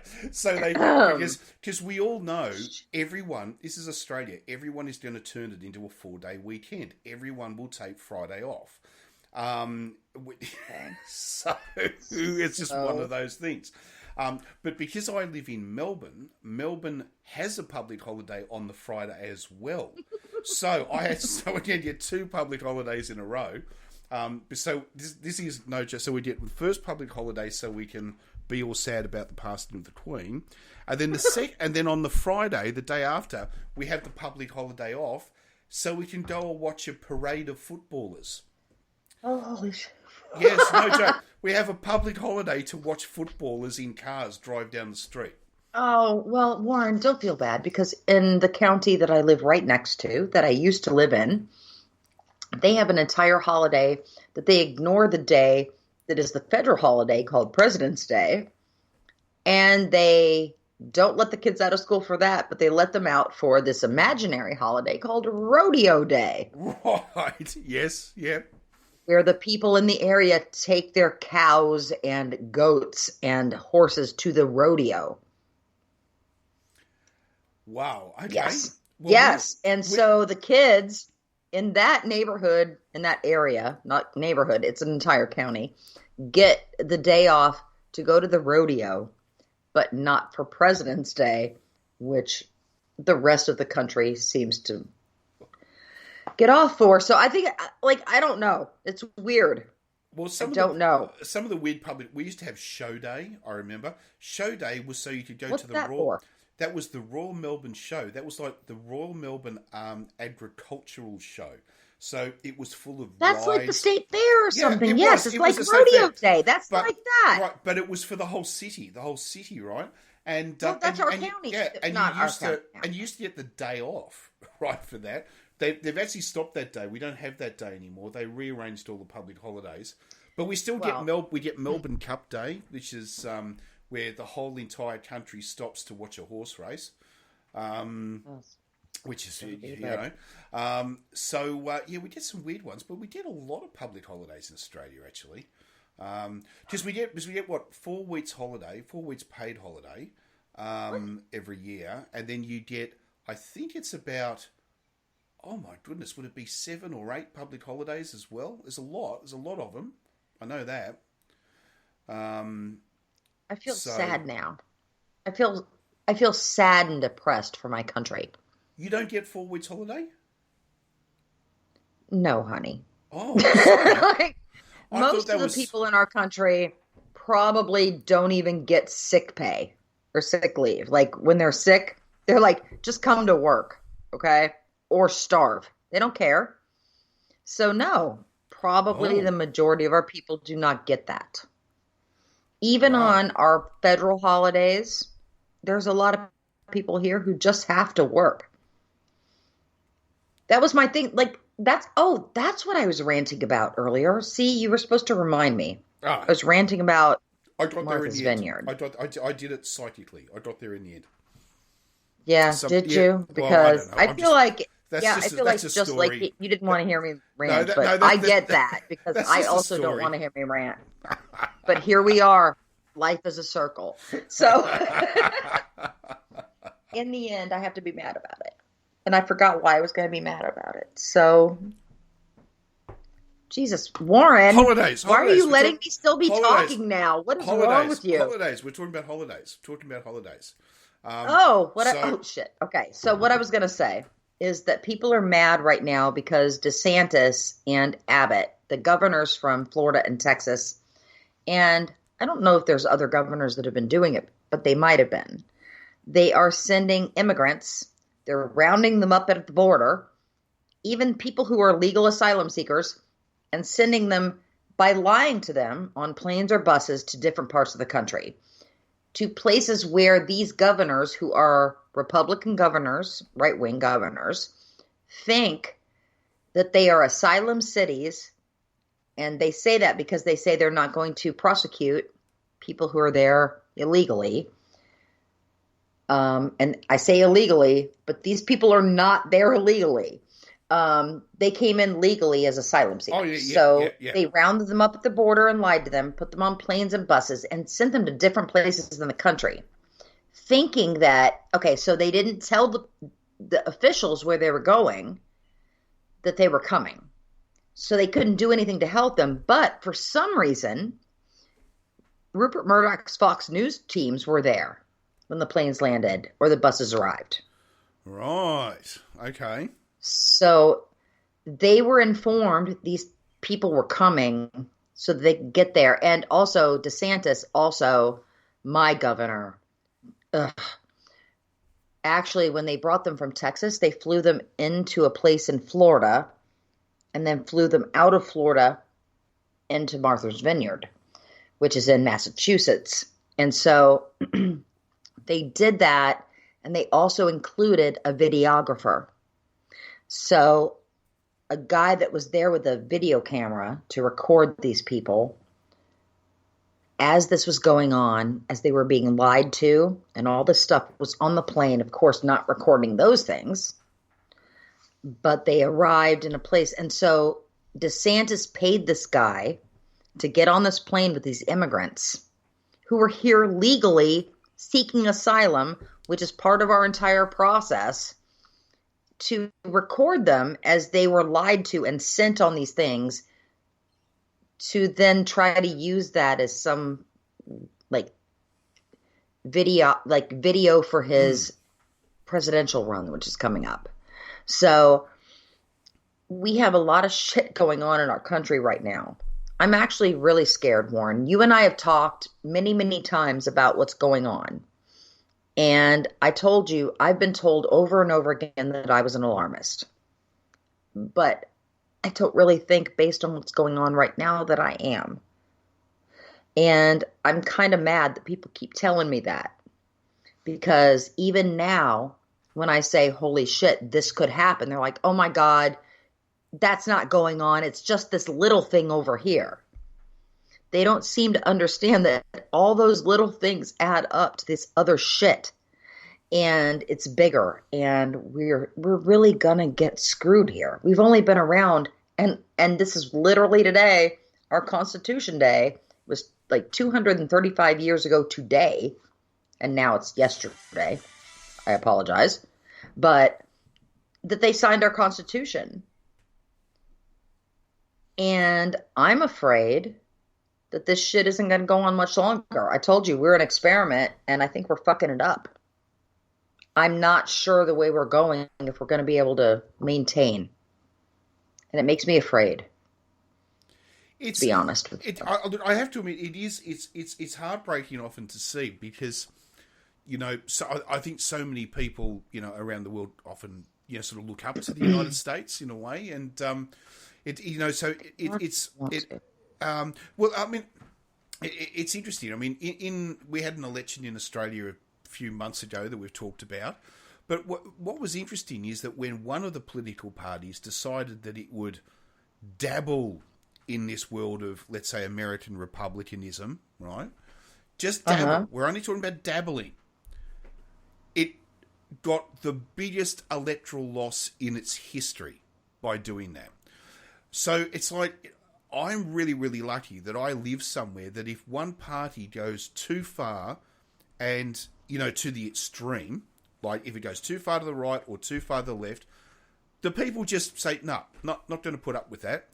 they because we all know everyone. This is Australia. Everyone is going to turn it into a 4-day weekend. Everyone will take Friday off. So it's just one of those things. But because I live in Melbourne, Melbourne has a public holiday on the Friday as well. So we did get 2 public holidays in a row. So this is no joke. So we did the first public holiday so we can be all sad about the passing of the Queen, and then and then on the Friday, the day after, we have the public holiday off so we can go and watch a parade of footballers. Oh, holy shit. Yes, no joke. We have a public holiday to watch footballers in cars drive down the street. Oh, well, Warren, don't feel bad, because in the county that I live right next to, that I used to live in, they have an entire holiday that they ignore the day that is the federal holiday called President's Day. And they don't let the kids out of school for that, but they let them out for this imaginary holiday called Rodeo Day. Right. Yes. Yeah. Where the people in the area take their cows and goats and horses to the rodeo. Wow. Okay. Yes. Well, yes. And so the kids in that neighborhood, in that area, not neighborhood, it's an entire county, get the day off to go to the rodeo, but not for President's Day, which the rest of the country seems to get off for. So I think, I don't know. It's weird. Well, I don't know. Some of the weird public, we used to have show day, I remember. Show day was so you could go What's to the that Royal... for? That was the Royal Melbourne Show. That was like the Royal Melbourne Agricultural Show. So it was full of That's rides. like the state fair or something. Yes, it's it like was the state rodeo fair. day. That's like that. Right, but it was for the whole city, right? And Well, that's our and, county. Yeah, and Not you used our to county. and you used to get the day off, right, for that. They've actually stopped that day. We don't have that day anymore. They rearranged all the public holidays, but we still get Melbourne Cup Day, which is where the whole entire country stops to watch a horse race. Which is, you know, we did some weird ones, but we did a lot of public holidays in Australia, actually. Because we get what, 4 weeks holiday, 4 weeks paid holiday, every year. And then you get, I think it's about, oh my goodness, would it be 7 or 8 public holidays as well? There's a lot of them. I know that. I feel sad now. I feel sad and depressed for my country. You don't get 4 weeks holiday? No, honey. Oh, most of the people in our country probably don't even get sick pay or sick leave. Like when they're sick, they're like, just come to work, okay? Or starve. They don't care. So no, probably the majority of our people do not get that. Even on our federal holidays, there's a lot of people here who just have to work. That was my thing. That's what I was ranting about earlier. See, you were supposed to remind me. I was ranting about Martha's Vineyard. I did it psychically. I got there in the end. Yeah, did you? Because I feel like you didn't want to hear me rant, I get that because I also don't want to hear me rant. But here we are. Life is a circle. So in the end, I have to be mad about it. And I forgot why I was going to be mad about it. So, Jesus, Warren. Holidays. Why are you letting me still be talking now? What is wrong with you? Holidays. We're talking about holidays. Shit. Okay. So what I was going to say is that people are mad right now because DeSantis and Abbott, the governors from Florida and Texas, and I don't know if there's other governors that have been doing it, but they might have been. They are sending immigrants. They're rounding them up at the border, even people who are legal asylum seekers, and sending them by lying to them on planes or buses to different parts of the country, to places where these governors, who are Republican governors, right-wing governors, think that they are asylum cities. And they say that because they say they're not going to prosecute people who are there illegally. And I say illegally, but these people are not there illegally. They came in legally as asylum seekers. They rounded them up at the border and lied to them, put them on planes and buses, and sent them to different places in the country, thinking that, so they didn't tell the officials where they were going, that they were coming. So they couldn't do anything to help them. But for some reason, Rupert Murdoch's Fox News teams were there when the planes landed or the buses arrived. Right. Okay. So they were informed these people were coming so that they could get there. And also DeSantis, also my governor. Ugh. Actually, when they brought them from Texas, they flew them into a place in Florida and then flew them out of Florida into Martha's Vineyard, which is in Massachusetts. And so they did that, and they also included a videographer. So a guy that was there with a video camera to record these people as this was going on, as they were being lied to, and all this stuff was on the plane, of course, not recording those things. But they arrived in a place. And so DeSantis paid this guy to get on this plane with these immigrants who were here legally seeking asylum, which is part of our entire process, to record them as they were lied to and sent on these things, to then try to use that as some video for his presidential run, which is coming up. So we have a lot of shit going on in our country right now. I'm actually really scared, Warren. You and I have talked many, many times about what's going on. And I told you, I've been told over and over again that I was an alarmist. But I don't really think, based on what's going on right now, that I am. And I'm kind of mad that people keep telling me that. Because even now, when I say, holy shit, this could happen, they're like, oh my God, that's not going on. It's just this little thing over here. They don't seem to understand that all those little things add up to this other shit. And it's bigger. And we're really gonna get screwed here. We've only been around, and this is literally today, our Constitution Day was like 235 years ago today. And now it's yesterday. I apologize. But that they signed our Constitution. And I'm afraid that this shit isn't going to go on much longer. I told you, we're an experiment, and I think we're fucking it up. I'm not sure the way we're going if we're going to be able to maintain. And it makes me afraid. To be honest with you. I have to admit, it's heartbreaking often to see, because, so I think so many people, around the world often, sort of look up to the United States in a way, and it's interesting. I mean, we had an election in Australia a few months ago that we've talked about, but what was interesting is that when one of the political parties decided that it would dabble in this world of, let's say, American republicanism, right? Just dabble. Uh-huh. We're only talking about dabbling. It got the biggest electoral loss in its history by doing that. So it's like, I'm really, really lucky that I live somewhere that if one party goes too far and, to the extreme, like if it goes too far to the right or too far to the left, the people just say, no, not going to put up with that.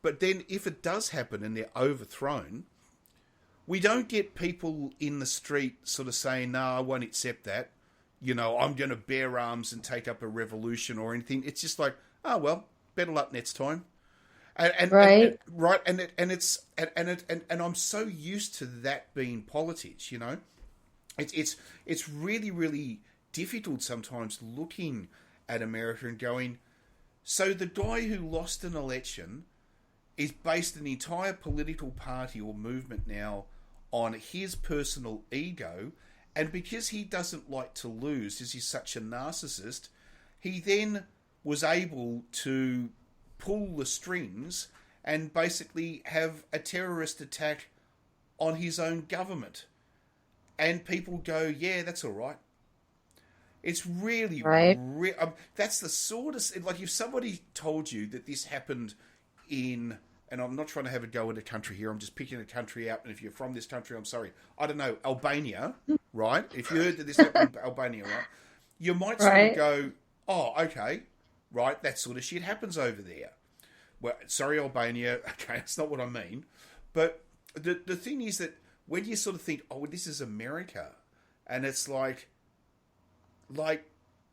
But then if it does happen and they're overthrown, we don't get people in the street sort of saying, no, I won't accept that. I'm going to bear arms and take up a revolution or anything. It's just like, oh, well, better luck next time. And I'm so used to that being politics, It's really, really difficult sometimes looking at America and going, so the guy who lost an election is based an entire political party or movement now on his personal ego, and because he doesn't like to lose, because he's such a narcissist, he then was able to pull the strings and basically have a terrorist attack on his own government. And people go, yeah, that's all right. It's really, right. That's the sort of, like if somebody told you that this happened in, and I'm not trying to have a go at a country here, I'm just picking a country out, and if you're from this country, I'm sorry, I don't know, Albania, right? If you heard that this happened in Albania, right? You might sort of go, oh, okay, right, that sort of shit happens over there. Well, sorry, Albania, okay, that's not what I mean. But the thing is that when you sort of think, oh, this is America, and it's like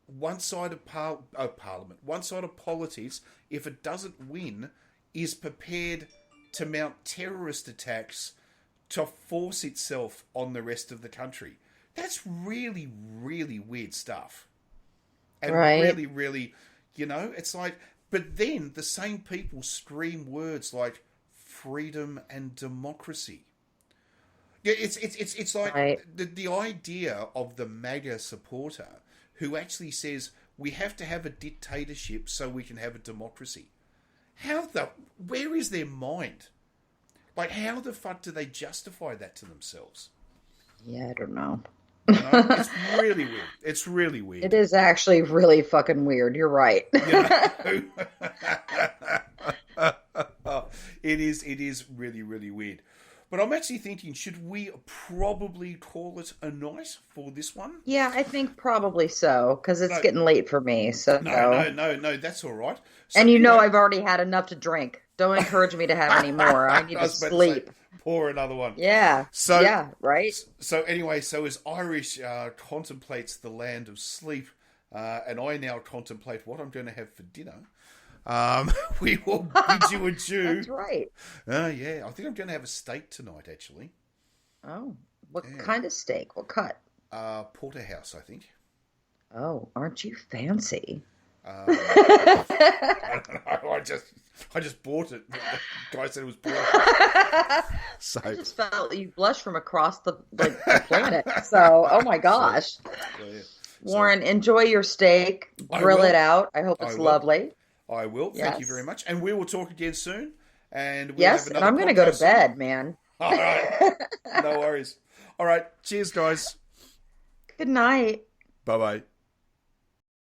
one side of Parliament, one side of politics, if it doesn't win, is prepared to mount terrorist attacks to force itself on the rest of the country. That's really, really weird stuff. And really, really, it's like, but then the same people scream words like freedom and democracy. Yeah, it's like the idea of the MAGA supporter who actually says we have to have a dictatorship so we can have a democracy. Where is their mind? Like, how the fuck do they justify that to themselves? Yeah, I don't know. It's really weird. It's really weird. It is actually really fucking weird. You're right. It is really, really weird. But I'm actually thinking, should we probably call it a night for this one? Yeah, I think probably so, because it's getting late for me. So No, that's all right. So and anyway, I've already had enough to drink. Don't encourage me to have any more. I need to sleep. Pour another one. Yeah. So yeah, right. So anyway, as Irish contemplates the land of sleep, and I now contemplate what I'm going to have for dinner. We will bid you adieu. That's right. Yeah, I think I'm going to have a steak tonight, actually. Oh, what kind of steak? What cut? Porterhouse, I think. Oh, aren't you fancy? I don't know. I just bought it. The guy said it was porterhouse. So I just felt you blush from across the planet. So, oh my gosh. Yeah. Warren, enjoy your steak. Grill it out. I hope it's lovely. I will. Yes. Thank you very much. And we will talk again soon. And we'll yes, have and I'm going to go to bed, soon. Man. All right. No worries. All right. Cheers, guys. Good night. Bye-bye.